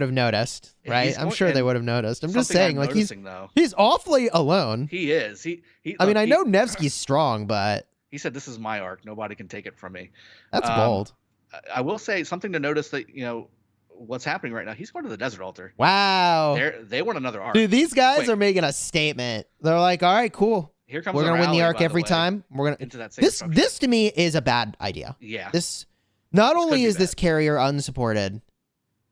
have noticed, right? I'm sure they would have noticed. I'm just saying, like, he's awfully alone. He is. I mean, I know Nevsky's strong, but... He said, this is my arc. Nobody can take it from me. That's bold. I will say something to notice that, what's happening right now. He's going to the Desert Altar. Wow. They want another arc. Dude, these guys are making a statement. They're like, all right, cool. Here comes We're going to win the arc every time. We're going to into that same this to me is a bad idea. Yeah. This not only is this carrier unsupported,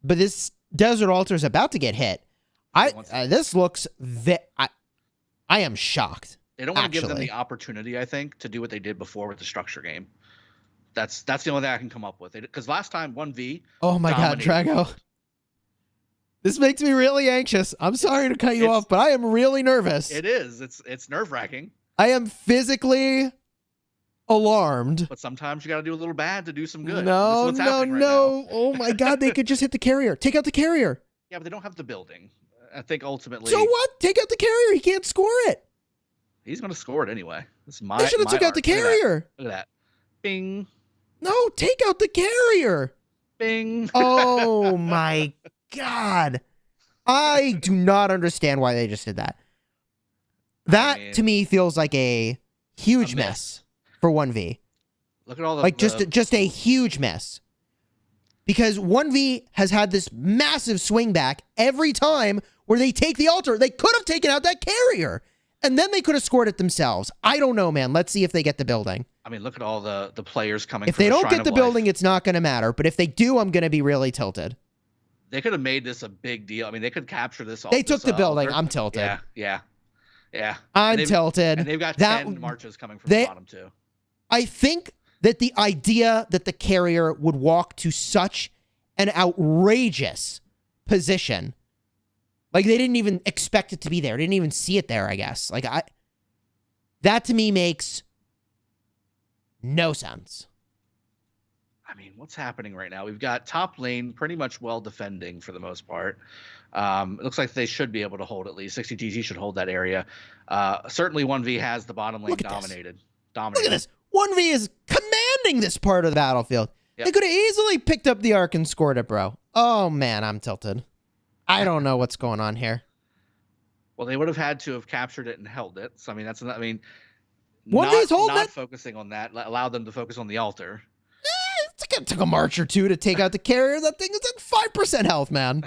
but this Desert Altar is about to get hit. This looks I am shocked. They don't want to give them the opportunity, I think, to do what they did before with the structure game. That's the only thing I can come up with. Because last time 1V. Oh my God, Drago. This makes me really anxious. I'm sorry to cut you off, but I am really nervous. It is. It's nerve-wracking. I am physically alarmed. But sometimes you got to do a little bad to do some good. No. Oh my God, they could just hit the carrier. Take out the carrier. Yeah, but they don't have the building. I think ultimately. So what? Take out the carrier. He can't score it. He's going to score it anyway. They should have took out the carrier. Look at that. Bing. No, take out the carrier. Bing. Oh my God. I do not understand why they just did that. That to me feels like a huge mess for 1V. Look at all the just a huge mess. Because 1V has had this massive swing back every time where they take the altar. They could have taken out that carrier. And then they could have scored it themselves. I don't know, man. Let's see if they get the building. I mean, look at all the players coming. If they don't get the building, it's not going to matter. But if they do, I'm going to be really tilted. They could have made this a big deal. I mean, they could capture this. They took the building. I'm tilted. Yeah. I'm tilted. And they've got 10 marches coming from the bottom too. I think that the idea that the carrier would walk to such an outrageous position. Like, they didn't even expect it to be there. Didn't even see it there, I guess. Like, that to me makes no sense. I mean, what's happening right now? We've got top lane pretty much well defending for the most part. It looks like they should be able to hold at least. 60GT should hold that area. Certainly 1V has the bottom lane dominated. Look at this. 1V is commanding this part of the battlefield. Yep. They could have easily picked up the arc and scored it, bro. Oh, man, I'm tilted. I don't know what's going on here. Well, they would have had to have captured it and held it. So, I mean, not focusing on that allowed them to focus on the altar. It took a march or two to take out the carrier. That thing is at 5% health, man.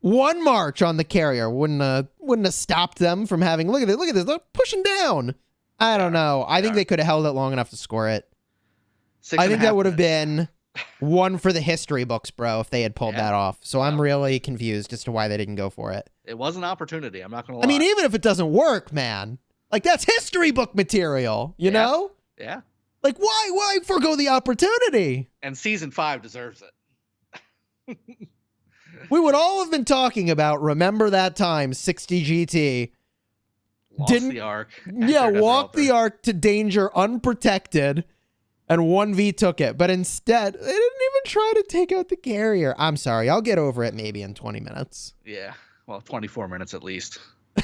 One march on the carrier wouldn't have stopped them from having... Look at this. They're pushing down. I don't know. I think they could have held it long enough to score it. I think that would have been one for the history books, bro, if they had pulled that off. So I'm really confused as to why they didn't go for it. It was an opportunity. I'm not going to lie. I mean, even if it doesn't work, man, like, that's history book material, you know? Yeah. Like, why forgo the opportunity? And season 5 deserves it. We would all have been talking about, remember that time, 60GT Lost the arc. Yeah, after walked the Desert arc to danger unprotected, and 1v took it. But instead, they didn't even try to take out the carrier. I'm sorry. I'll get over it maybe in 20 minutes. Yeah, well, 24 minutes at least.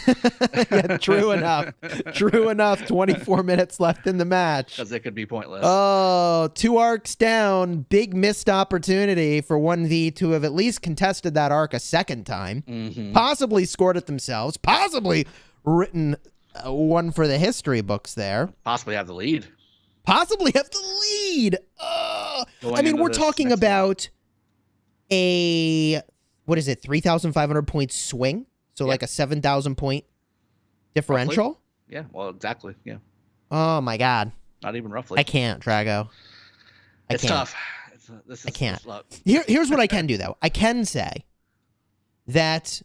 Yeah, true enough. True enough. 24 minutes left in the match. Because it could be pointless. Oh, 2 arcs down. Big missed opportunity for 1v to have at least contested that arc a second time. Possibly scored it themselves. Possibly written one for the history books there. Possibly have the lead. Possibly have the lead. I mean, into we're this talking next about a, what is it, 3,500 point swing? So like a 7,000 point differential? Roughly. Yeah, well, exactly. Yeah. Oh my God. Not even roughly. I can't, Drago. It's tough. I can't. Here's what I can do, though. I can say that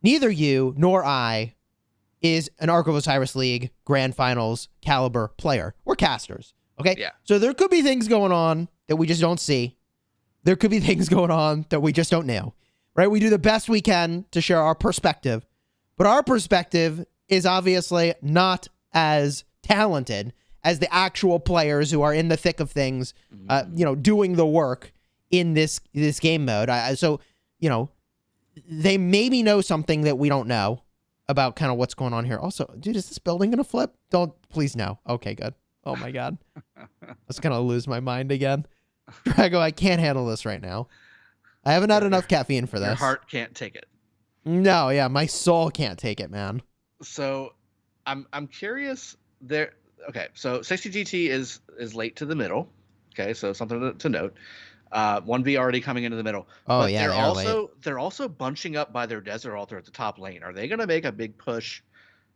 neither you nor I is an Ark of Osiris League Grand Finals caliber player. We're casters, okay? Yeah. So there could be things going on that we just don't see. There could be things going on that we just don't know, right? We do the best we can to share our perspective, but our perspective is obviously not as talented as the actual players who are in the thick of things, doing the work in this game mode. So, they maybe know something that we don't know about kind of what's going on here. Also, dude, is this building going to flip? Please no. Okay, good. Oh my God. I was going to lose my mind again. Drago, I can't handle this right now. I haven't had enough caffeine for this. Your heart can't take it. No, yeah, my soul can't take it, man. So I'm curious there. Okay, so 60GT is late to the middle. Okay, so something to note. 1V already coming into the middle. Oh, but yeah, they're also bunching up by their desert altar at the top lane. Are they going to make a big push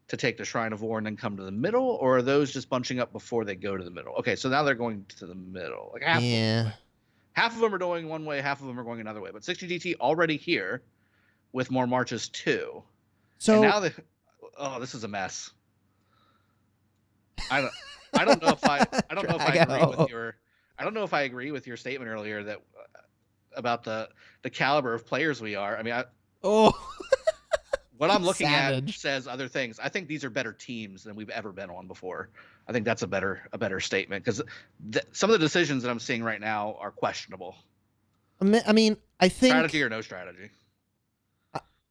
to take the Shrine of War and then come to the middle, or are those just bunching up before they go to the middle? Okay, so now they're going to the middle. Like half of them are going one way, half of them are going another way. But 60GT already here with more marches too. So and now this is a mess. I don't know if I don't know if I agree with your statement earlier that about the caliber of players we are. I mean, what I'm looking at says other things. I think these are better teams than we've ever been on before. I think that's a better statement because some of the decisions that I'm seeing right now are questionable. I mean, I think strategy or no strategy.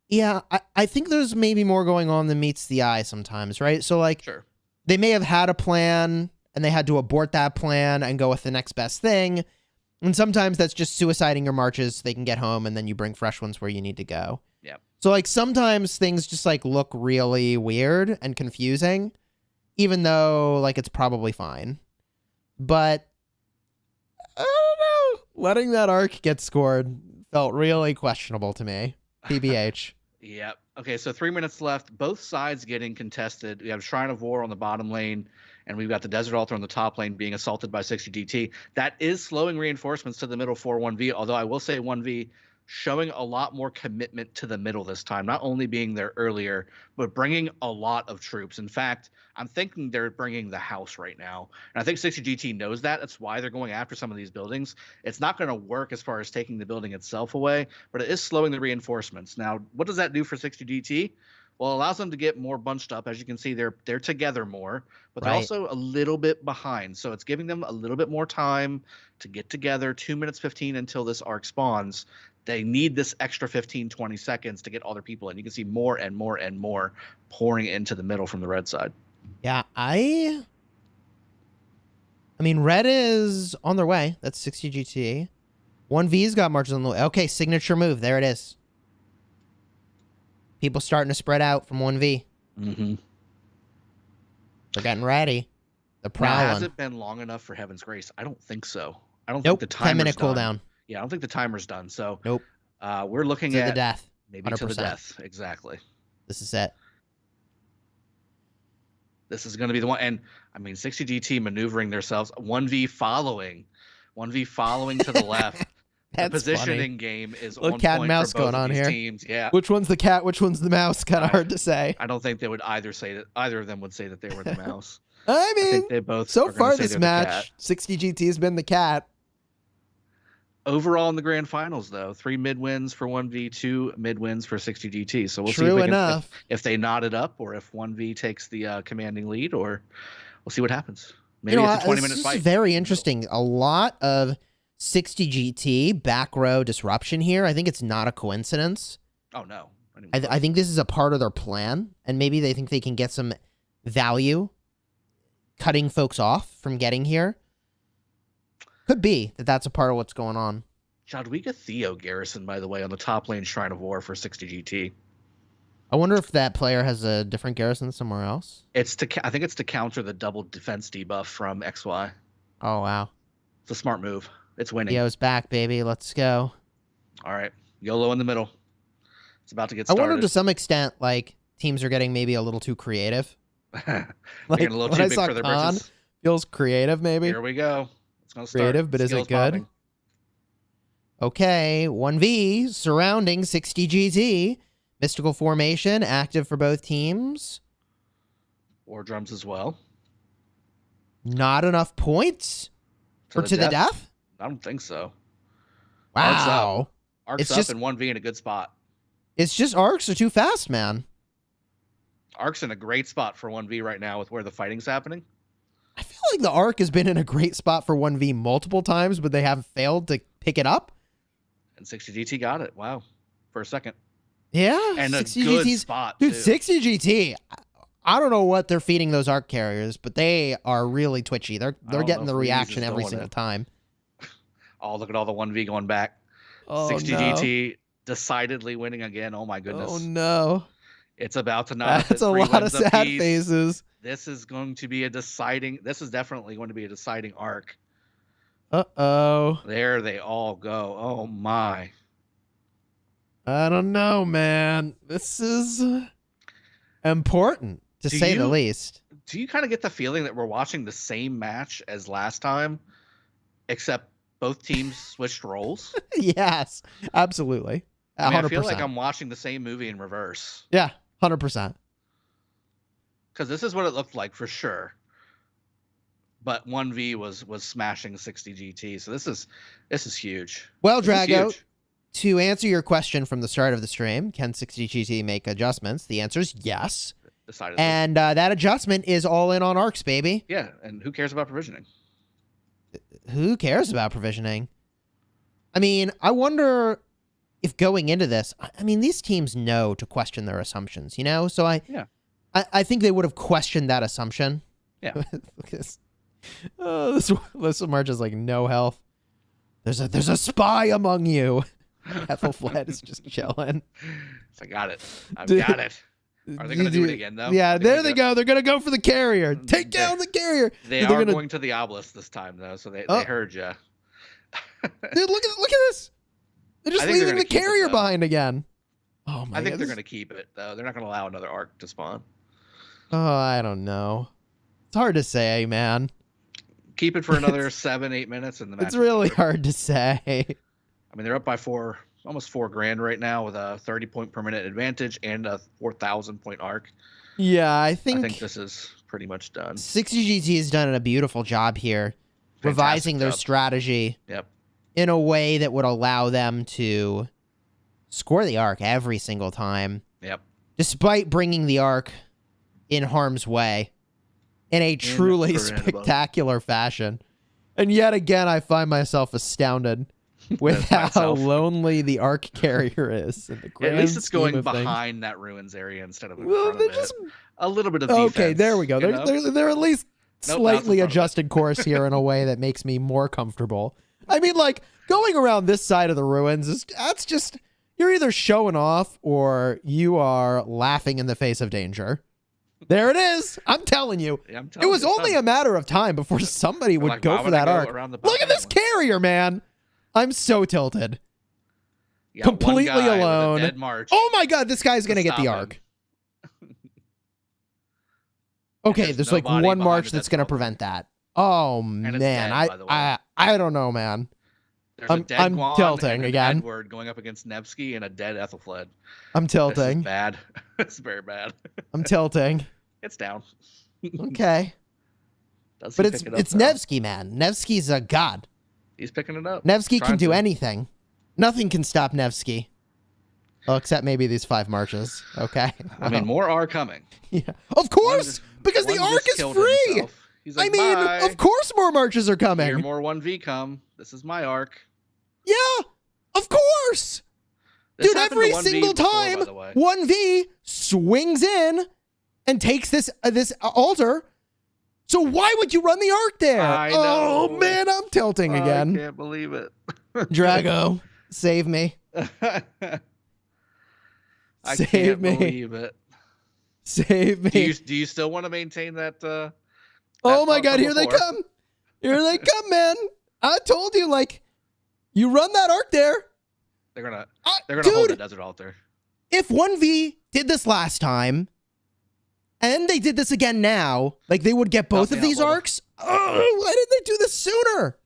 Yeah, I think there's maybe more going on than meets the eye sometimes, right? So like, sure. They may have had a plan and they had to abort that plan and go with the next best thing. And sometimes that's just suiciding your marches so they can get home and then you bring fresh ones where you need to go. Yeah. So like sometimes things just like look really weird and confusing, even though like it's probably fine. But I don't know. Letting that arc get scored felt really questionable to me. PBH. Yep. Okay, so 3 minutes left. Both sides getting contested. We have Shrine of War on the bottom lane, and we've got the Desert Altar on the top lane being assaulted by 60GT. That is slowing reinforcements to the middle for 1V, although I will say 1V showing a lot more commitment to the middle this time, not only being there earlier, but bringing a lot of troops. In fact, I'm thinking they're bringing the house right now. And I think 60GT knows that. That's why they're going after some of these buildings. It's not going to work as far as taking the building itself away, but it is slowing the reinforcements. Now, what does that do for 60GT? Well, it allows them to get more bunched up. As you can see, they're together more, but they're also a little bit behind. So it's giving them a little bit more time to get together. 2 minutes 15 until this arc spawns. They need this extra 15, 20 seconds to get all their people in. You can see more and more and more pouring into the middle from the red side. Yeah, I mean, red is on their way. That's 60GT. 1V's got marches on the way. Okay, signature move. There it is. People starting to spread out from 1V. Mm-hmm. They're getting ready. They're prowling. Now, has it been long enough for Heaven's Grace? I don't think so. I don't think the timer's 10-minute cooldown. Yeah, I don't think the timer's done. So nope. We're looking to at the death. Maybe 100%. to the death. Exactly. This is it. This is going to be the one. And I mean, 60GT maneuvering themselves. 1V following to the left. The positioning funny. Game is little on cat point and mouse for both going on of these here. Teams. Yeah. Which one's the cat? Which one's the mouse? Kind of hard to say. I don't think they would either of them would say that they were the mouse. I mean, think they both so far this match, 60GT has been the cat. overall in the grand finals, though, 3 mid wins for 1V, 2 mid wins for 60GT. So we'll see True if, enough. if they knot it up, or if 1V takes the commanding lead, or we'll see what happens. Maybe You know, it's a 20-minute fight. This is very interesting. A lot of 60GT back row disruption here. I think it's not a coincidence. Oh, no. I think this is a part of their plan, and maybe they think they can get some value cutting folks off from getting here. Could be that that's a part of what's going on. Jadwiga Theo Garrison, by the way, on the top lane Shrine of War for 60GT. I wonder if that player has a different Garrison somewhere else. I think it's to counter the double defense debuff from XY. Oh, wow. It's a smart move. It's winning. Theo's back, baby. Let's go. All right. YOLO in the middle. It's about to get started. I wonder to some extent, like, teams are getting maybe a little too creative. Like, Like, a little when too I big saw for their Khan, britches. feels creative, maybe. Here we go. It's going to start. Creative, but is it Skills good? popping. Okay, 1V surrounding 60GT. Mystical formation active for both teams. War drums as well. Not enough points for to the death? I don't think so. Wow. Arc's It's up just- and 1V in a good spot. It's just arcs are too fast, man. Arc's in a great spot for 1V right now with where the fighting's happening. I feel like the arc has been in a great spot for 1V multiple times, but they have failed to pick it up. And 60GT got it. Wow. For a second. Yeah. And a 60GT's good spot, Dude, too. 60GT, I don't know what they're feeding those arc carriers, but they are really twitchy. They're don't getting know the if Reeves reaction is every doing single it. time. Oh, look at all the 1V going back. Oh, 60GT decidedly winning again. Oh, my goodness. Oh, no. It's about to not. That's a lot of sad faces. This is going to be a deciding. This is definitely going to be a deciding arc. Uh-oh. There they all go. Oh, my. I don't know, man. This is important, to say the least. Do you kind of get the feeling that we're watching the same match as last time, except both teams switched roles? Yes, absolutely. 100%. I mean, I feel like I'm watching the same movie in reverse. Yeah, 100%. Because this is what it looked like for sure. But 1V was smashing 60GT, so this is huge. Well, This is Drago, huge. to answer your question from the start of the stream, can 60GT make adjustments? The answer is yes. Decidedly. And that adjustment is all in on arcs, baby. Yeah, and who cares about provisioning? Who cares about provisioning? I mean, I wonder if going into this, I mean, these teams know to question their assumptions, you know? So I think they would have questioned that assumption. Yeah. Look at this. Oh, this March is like no health. There's a spy among you. Ethelfled is just chilling. I got it. I've Dude. got it. Are they going to do it again, though? Yeah, there they go. They're going to go for the carrier. Take down the carrier. They They're are gonna- going to the obelisk this time, though, so they Oh. heard you. Dude, look at this. They're just I think they're leaving the gonna keep it, carrier though. behind again. Oh my I think God, they're going to keep it, though. They're not going to allow another arc to spawn. Oh, I don't know. It's hard to say, man. Keep it for another 7-8 minutes, and the match. It's really hard to say. I mean, they're up by almost $4,000 right now with a 30-point per minute advantage and a 4,000-point arc. Yeah, I I think think this is pretty much done. 60GT has done a beautiful job here, revising their job. strategy Yep. in a way that would allow them to score the arc every single time, Yep. despite bringing the arc in harm's way in a truly Incredible. spectacular fashion. And yet again, I find myself astounded with That's how myself. lonely the arc carrier is. In the At grand least it's scheme going of things. behind that ruins area instead of in Well, front they're of just it. A little bit of defense. okay. There we go. you know? They're at least Nope, slightly now it's in front of it. adjusted course here in a way that makes me more comfortable. I mean, like going around this side of the ruins that's just you're either showing off or you are laughing in the face of danger. There it is. I'm telling you. Yeah, I'm It telling was you, it's only done. a matter of time before somebody would like, go why for would I that go arc. around the Look at bottom this one? carrier, man. I'm so tilted. You got one completely guy with a alone. dead march. Oh my God, this guy's going to get the Stop him. arc. Okay, there's there's like nobody one behind march the that's dead going to sculptor. prevent that. Oh it's man, dead, by the way. I don't know, man. There's a I'm dead Guan tilting and an again. Edward going up against Nevsky and a dead Ethelfled. I'm This is tilting. bad. It's very bad. I'm tilting. It's down. Okay. Does he But pick it's it up, though? Nevsky, man. Nevsky's a god. He's picking it up. Nevsky can do to. anything. Nothing can stop Nevsky. Well, except maybe these 5 marches. Okay. I mean, more are coming. Yeah. Of course, because the arc is free. He's like, I mean, bye. of course more marches are coming. Here more 1V come. This is my arc. Yeah, of course. This Dude, happened every to 1V single before, time by the way. 1V swings in and takes this altar. So why would you run the arc there? I know. Oh, man, I'm tilting again. I can't believe it. Drago, save me. I Save can't me. believe it. Save me. Do you still want to maintain that? Oh my God, here they before? come. Here they come, man. I told you, like, you run that arc there. They're gonna hold the dude, desert altar. if 1V did this last time, and they did this again now, like, they would get both of these arcs. Oh, why didn't they do this sooner?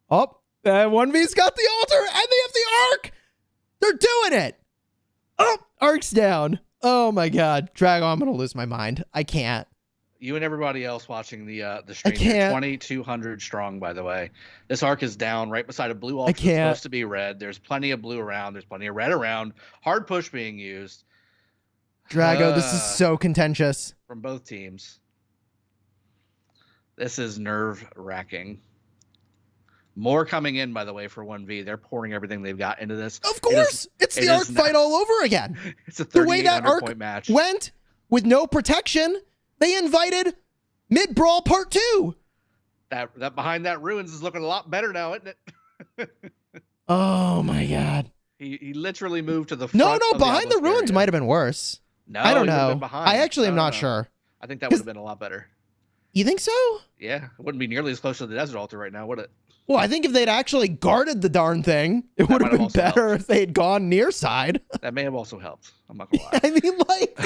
Oh, 1V's got the altar, and they have the arc. They're doing it. Oh, arc's down. Oh my God, Drago, I'm gonna lose my mind. I can't. You and everybody else watching the stream, can't. you're 2,200 strong, by the way. This arc is down right beside a blue altar. It's can't. supposed to be red. There's plenty of blue around. There's plenty of red around. Hard push being used. Drago, this is so contentious. From both teams. This is nerve-wracking. More coming in, by the way, for 1V. They're pouring everything they've got into this. Of course, it's the arc fight all over again. It's a The way that 3,800 arc point match. went with no protection, they invited mid-brawl part 2. That behind that ruins is looking a lot better now, isn't it? Oh my God. He literally moved to the front. No, of behind the obelisk ruins area. might have been worse. No, I don't he would've know. been behind. I actually am No, not no. sure. I think that would have been a lot better. You think so? Yeah, it wouldn't be nearly as close to the desert altar right now, would it? Well, I think if they'd actually guarded the darn thing, it would have might have been also better helped. if they had gone near side. That may have also helped. I'm not gonna lie. I mean, like,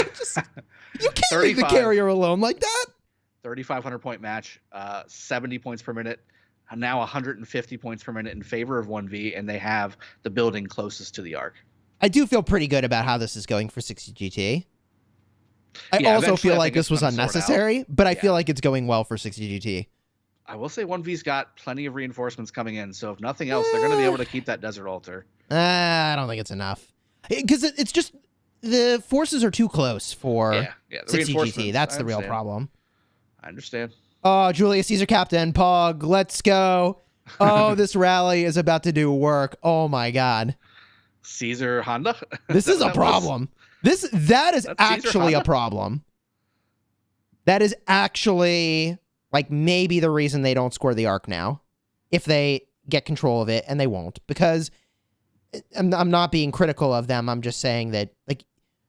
you can't leave the 35. carrier alone like that. 3,500 point match, 70 points per minute, and now 150 points per minute in favor of 1V, and they have the building closest to the arc. I do feel pretty good about how this is going for 60 GT. I Yeah, also eventually feel I like think this it's was gonna sort out. unnecessary, but I Yeah. feel like it's going well for 60 GT. I will say 1V's got plenty of reinforcements coming in, so if nothing else, they're going to be able to keep that desert altar. I don't think it's enough. Because it's just, the forces are too close for Yeah, the 60 GT. reinforcements, That's I the real understand. problem. I understand. Oh, Julius Caesar Captain, Pog, let's go. Oh, this rally is about to do work. Oh my God. Caesar Honda? This is a problem. That is That's Caesar actually a Honda? problem. That is actually, like, maybe the reason they don't score the arc now. If they get control of it, and they won't. Because I'm not being critical of them. I'm just saying that, like,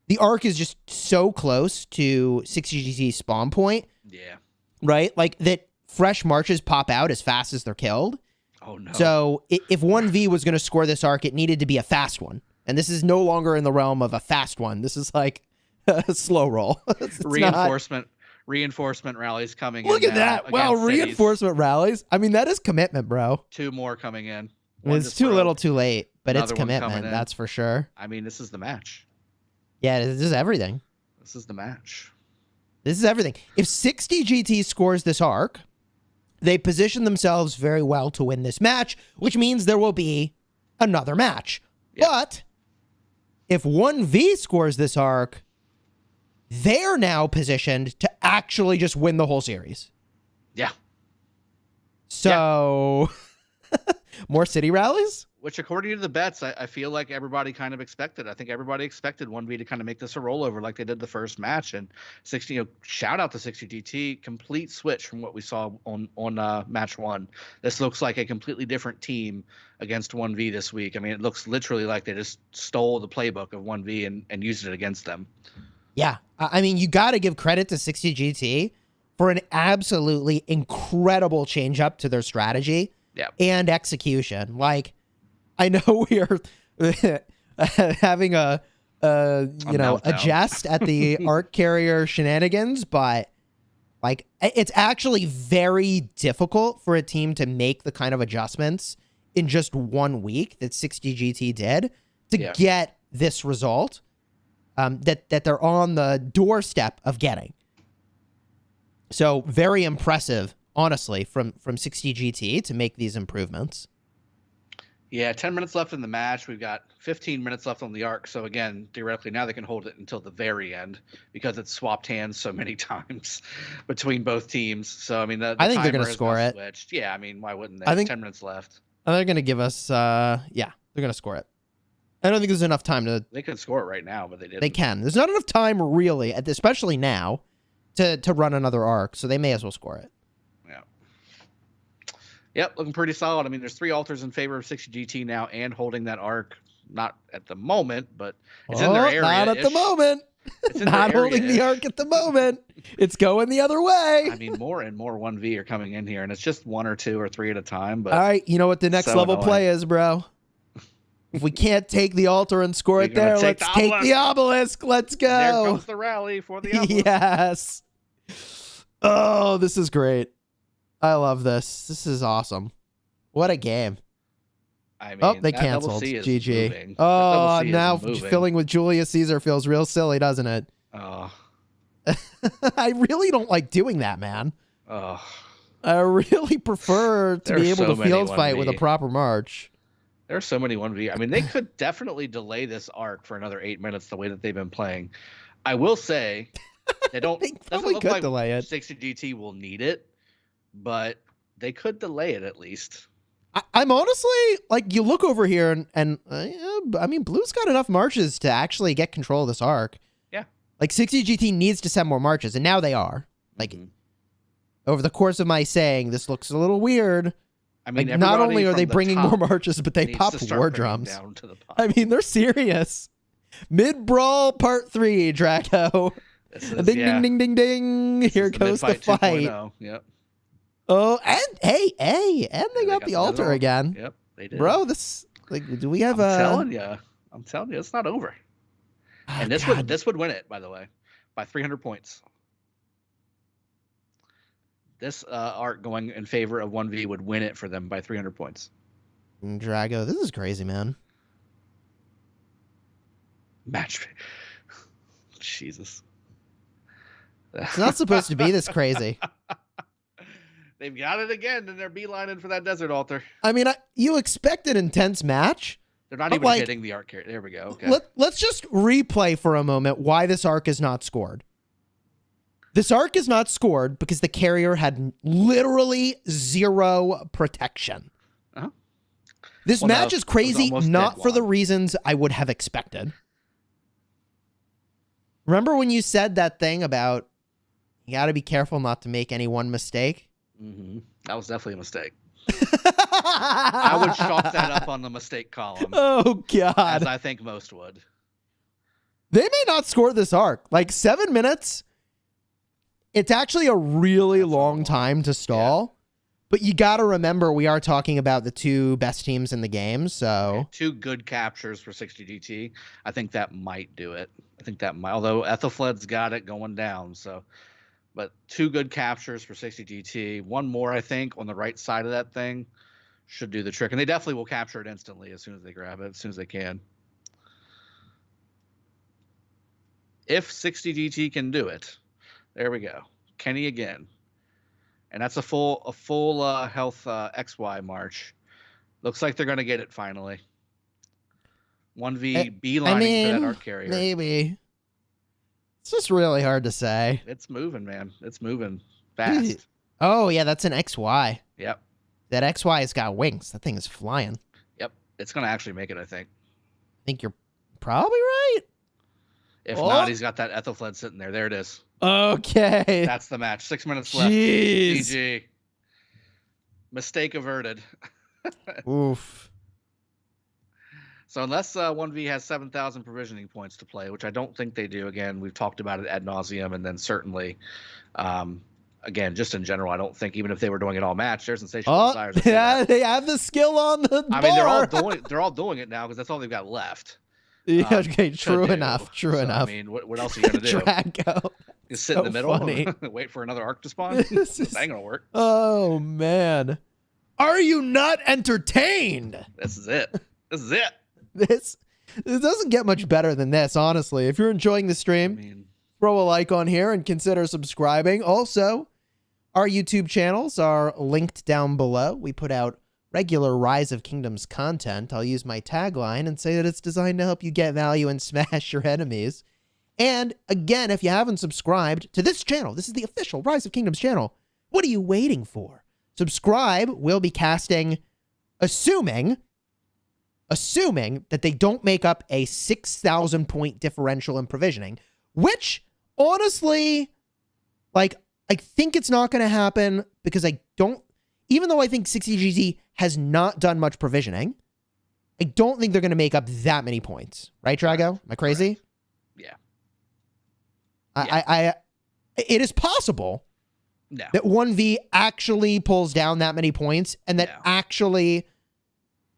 the arc is just so close to 60GT spawn point, Yeah. right? Like, that fresh marches pop out as fast as they're killed. Oh, no. So if 1V was going to score this arc, it needed to be a fast one. And this is no longer in the realm of a fast one. This is like a slow roll. It's Reinforcement rallies coming Look in. at that. now Wow, against cities. reinforcement rallies. I mean, that is commitment, bro. 2 more coming in. One It's just too broke. little too late, but it's Another one coming commitment. in. That's for sure. I mean, this is the match. Yeah, this is everything. This is the match. This is everything. If 60 GT scores this arc, they position themselves very well to win this match, which means there will be another match. Yeah. But if 1V scores this arc, they're now positioned to actually just win the whole series. Yeah. So, more city rallies? Which, according to the bets, I feel like everybody kind of expected. I think everybody expected 1V to kind of make this a rollover like they did the first match. And 60, shout out to 60 GT, complete switch from what we saw on match 1. This looks like a completely different team against 1V this week. I mean, it looks literally like they just stole the playbook of 1V and used it against them. Yeah. I mean, you got to give credit to 60 GT for an absolutely incredible change up to their strategy and execution. Like, I know we are having a jest at the arc carrier shenanigans, but like, it's actually very difficult for a team to make the kind of adjustments in just 1 week that 60 GT did to get this result that they're on the doorstep of getting. So very impressive honestly, from 60 GT to make these improvements. Yeah, 10 minutes left in the match. We've got 15 minutes left on the arc. So again, theoretically, now they can hold it until the very end because it's swapped hands so many times between both teams. So I mean, the I think they're timer going to has score now it. switched. Yeah, I mean, why wouldn't they? I think 10 minutes left. they're going to give us. Yeah, they're going to score it. I don't think there's enough time to. They could score it right now, but they didn't. They can. There's not enough time really, especially now, to run another arc. So they may as well score it. Yeah. Yep, looking pretty solid. I mean, there's 3 alters in favor of 60 GT now and holding that arc. Not at the moment, but it's in their area. Not at the moment. Not holding the arc at the moment. It's going the other way. I mean, more and more 1V are coming in here, and it's just 1 or 2 or 3 at a time. But all right, you know what the next so level annoying. play is, bro? If we can't take the altar and score it there, let's take the obelisk. Let's go. There comes the rally for the obelisk. Yes. Oh, this is great. I love this. This is awesome. What a game. I mean, Oh, they that canceled. double C is GG. moving. Oh, That double C is now moving. filling with Julius Caesar feels real silly, doesn't it? Oh, I really don't like doing that, man. oh. I really prefer to be There's able so to many field fight with a 1v. proper march. There are so many 1v. I mean, they could definitely delay this arc for another 8 minutes the way that they've been playing. I will say they don't. They doesn't probably look could like delay it. 60 GT will need it, but they could delay it at least. I'm honestly, like, you look over here and I mean, Blue's got enough marches to actually get control of this arc. Yeah. Like, 60 GT needs to send more marches, and now they are. Like, Mhm. over the course of my saying, this looks a little weird. I mean, Like, not only are everybody they from the bringing top more marches, but they needs pop to start war bringing drums. down to the I bottom. mean, they're serious. Mid-brawl part 3, Draco. This is- Ding, yeah, ding, ding, ding, ding. this Here is the goes the mid-fight fight. 2.0. Yep. Oh, and hey, and they got the the altar other again. Yep, they did. Bro, this, like, do we have I'm telling you, it's not over. And this God. would win it, by the way, by 300 points. This arc going in favor of 1V would win it for them by 300 points. Drago, this is crazy, man. Match. Jesus. It's not supposed to be this crazy. They've got it again, and they're beelining for that desert altar. I mean, you expect an intense match. They're not But, even like, hitting the arc here. There we go. Okay. Let's just replay for a moment why this arc is not scored. This arc is not scored because the carrier had literally 0 protection. Uh-huh. This Well, no, match is it was crazy, almost not dead for the long. reasons I would have expected. Remember when you said that thing about you got to be careful not to make any one mistake? Mm-hmm. That was definitely a mistake. I would chalk that up on the mistake column, Oh, as God. I think most would. They may not score this arc. Like, 7 minutes, it's actually a really That's a long long- time to stall. But you got to remember, we are talking about the 2 best teams in the game, so... Okay, 2 good captures for 60 GT. I think that might do it. I think that might, although Ethelfled's got it going down, so... But 2 good captures for 60 GT. 1 more, I think, on the right side of that thing should do the trick. And they definitely will capture it instantly as soon as they grab it, as soon as they can. If 60 GT can do it. There we go. Kenny again. And that's a full health XY march. Looks like they're going to get it finally. 1V beelining for that arc carrier. maybe. It's just really hard to say. It's moving, man. It's moving fast. Oh, yeah, that's an XY. Yep. That XY has got wings. That thing is flying. Yep. It's going to actually make it, I think. I think you're probably right. If Oh. not, he's got that Ethelfled sitting there. There it is. Okay. That's the match. 6 minutes left. Jeez. GG. Mistake averted. Oof. So unless 1V has 7,000 provisioning points to play, which I don't think they do, again, we've talked about it ad nauseum, and then certainly, again, just in general, I don't think even if they were doing it all match, there's sensational Oh, desires. to say yeah, that. they have the skill on the I mean, bar. they're all doing it now because that's all they've got left. Yeah, okay, to true do. enough. True So, enough. I mean, what else are you gonna do? Drago. Just sit in so the middle, funny. and wait for another arc to spawn. This is- That ain't gonna work. Oh, man. Are you not entertained? This is it. This is it. This doesn't get much better than this, honestly. If you're enjoying the I stream, mean, throw a like on here and consider subscribing. Also, Our YouTube channels are linked down below. We put out regular Rise of Kingdoms content. I'll use my tagline and say that it's designed to help you get value and smash your enemies. And again, if you haven't subscribed to this channel, this is the official Rise of Kingdoms channel, what are you waiting for? Subscribe. We'll be casting, assuming that they don't make up a 6,000 point differential in provisioning, which honestly, like, I think it's not going to happen because even though I think 60GT has not done much provisioning, I don't think they're going to make up that many points. Right, Drago? Am I crazy? Correct. Yeah. It is possible that 1V actually pulls down that many points and that actually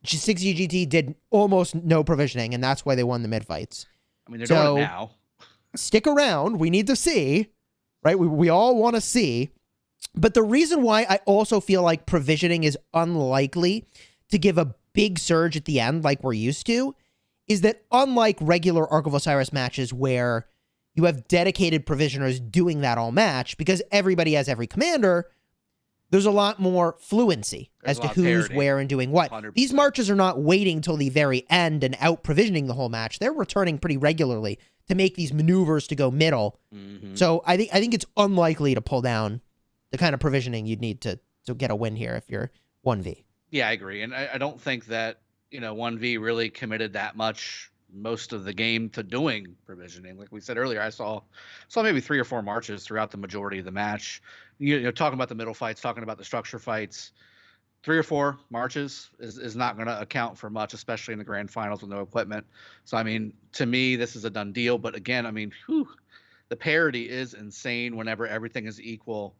60GT did almost no provisioning, and that's why they won the mid fights. I mean, they're doing it now. Stick around. We need to see, right? We all want to see. But the reason why I also feel like provisioning is unlikely to give a big surge at the end like we're used to is that unlike regular Ark of Osiris matches where you have dedicated provisioners doing that all match, because everybody has every commander, there's a lot more fluency as to who's where and doing what. 100%. These marches are not waiting till the very end and out provisioning the whole match. They're returning pretty regularly to make these maneuvers to go middle. Mm-hmm. So I think it's unlikely to pull down the kind of provisioning you'd need to get a win here if you're 1V. Yeah, I agree. And I don't think that, 1V really committed that much most of the game to doing provisioning. Like we said earlier, I saw maybe 3 or 4 marches throughout the majority of the match. Talking about the middle fights, talking about the structure fights. 3 or 4 marches is not going to account for much, especially in the grand finals with no equipment. So, I mean, to me, this is a done deal. But again, I mean, the parity is insane whenever everything is equal.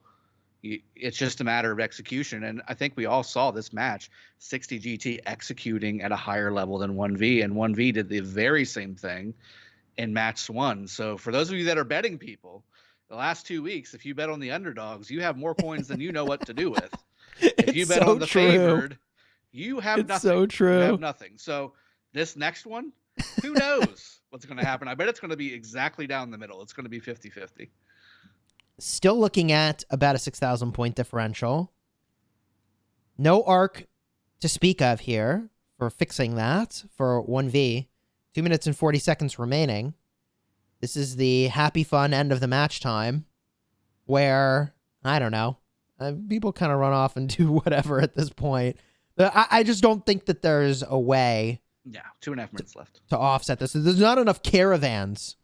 It's just a matter of execution. And I think we all saw this match, 60GT executing at a higher level than 1V. And 1V did the very same thing in match 1. So for those of you that are betting people, the last 2 weeks, if you bet on the underdogs, you have more coins than you know what to do with. If you bet on the favored, you have nothing. So true. You have nothing. So this next one, who knows what's going to happen? I bet it's going to be exactly down the middle. It's going to be 50-50. Still looking at about a 6,000 point differential. No arc to speak of here for fixing that for 1V. 2 minutes and 40 seconds remaining. This is the happy fun end of the match time where, I don't know, people kind of run off and do whatever at this point. I just don't think that there's a way. Yeah, 2.5 minutes left to offset this. There's not enough caravans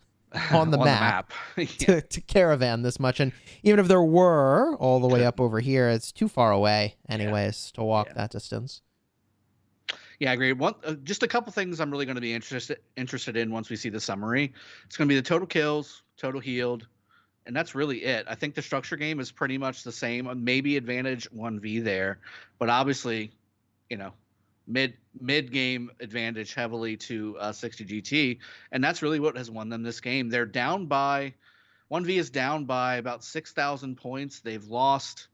on the map, to caravan this much. And even if there were all the way up over here, it's too far away anyways to walk that distance. Yeah, I agree. Just a couple things I'm really going to be interested in once we see the summary. It's going to be the total kills, total healed, and that's really it. I think the structure game is pretty much the same. Maybe advantage 1V there, but obviously, mid game advantage heavily to 60GT, and that's really what has won them this game. They're down by 1V is down by about 6,000 points. They've lost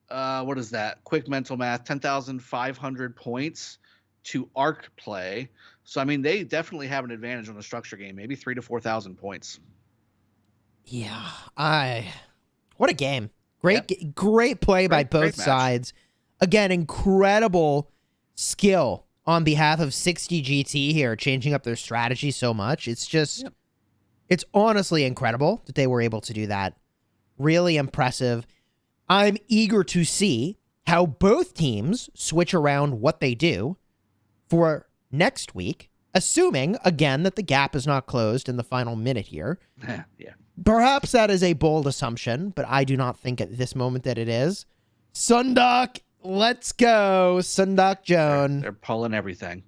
what is that? Quick mental math, 10,500 points to arc play. So I mean, they definitely have an advantage on the structure game, maybe 3,000 to 4,000 points. Yeah, what a game. Great play by both sides. Again, incredible skill on behalf of 60GT here, changing up their strategy so much. It's just, it's honestly incredible that they were able to do that. Really impressive. I'm eager to see how both teams switch around what they do for next week, assuming, again, that the gap is not closed in the final minute here. Yeah. Perhaps that is a bold assumption, but I do not think at this moment that it is. Sundok, let's go. Sundok Joan. They're pulling everything.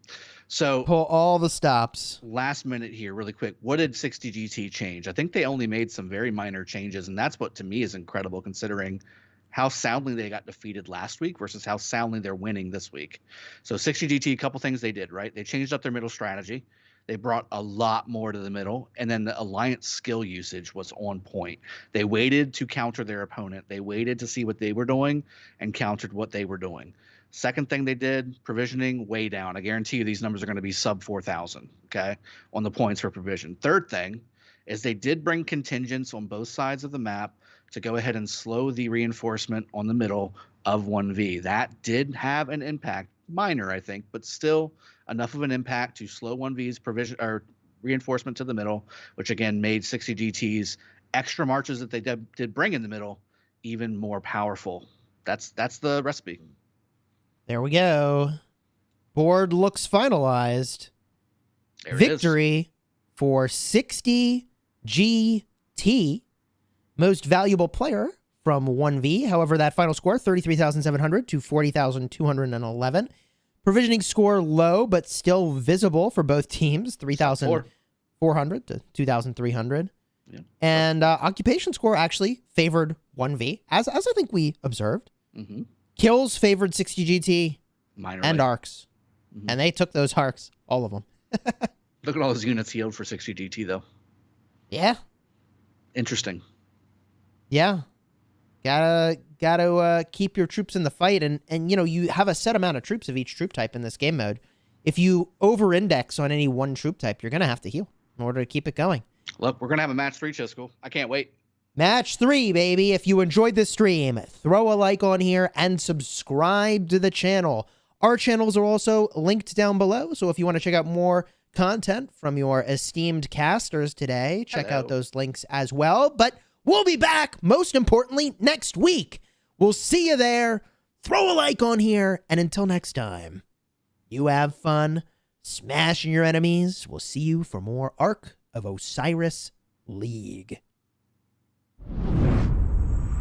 So pull all the stops. Last minute here, really quick. What did 60GT change? I think they only made some very minor changes, and that's what to me is incredible considering how soundly they got defeated last week versus how soundly they're winning this week. So 60GT, a couple things they did, right? They changed up their middle strategy. They brought a lot more to the middle, and then the alliance skill usage was on point. They waited to counter their opponent. They waited to see what they were doing and countered what they were doing. Second thing they did, provisioning way down. I guarantee you these numbers are going to be sub 4,000, okay, on the points for provision. Third thing is they did bring contingents on both sides of the map to go ahead and slow the reinforcement on the middle of 1V. That did have an impact, minor, I think, but still enough of an impact to slow 1V's provision or reinforcement to the middle, which again made 60 GT's extra marches that they did bring in the middle even more powerful. That's the recipe. There we go. Board looks finalized. There it Victory for 60 GT. Most valuable player from 1V. However, that final score, 33,700 to 40,211. Provisioning score low, but still visible for both teams, 3,400 to 2,300. Yeah. And occupation score actually favored 1V, as I think we observed. Mm-hmm. Kills favored 60 GT Minorly. and arcs. Mhm. And they took those arcs, all of them. Look at all those units healed for 60 GT, though. Yeah. Interesting. Yeah. Gotta keep your troops in the fight. And you know, you have a set amount of troops of each troop type in this game mode. If you over-index on any one troop type, you're going to have to heal in order to keep it going. Look, we're going to have a match 3, Chisco. I can't wait. Match 3, baby. If you enjoyed this stream, throw a like on here and subscribe to the channel. Our channels are also linked down below, so if you want to check out more content from your esteemed casters today, check out those links as well. But we'll be back, most importantly, next week. We'll see you there. Throw a like on here, and until next time, you have fun smashing your enemies. We'll see you for more Ark of Osiris League.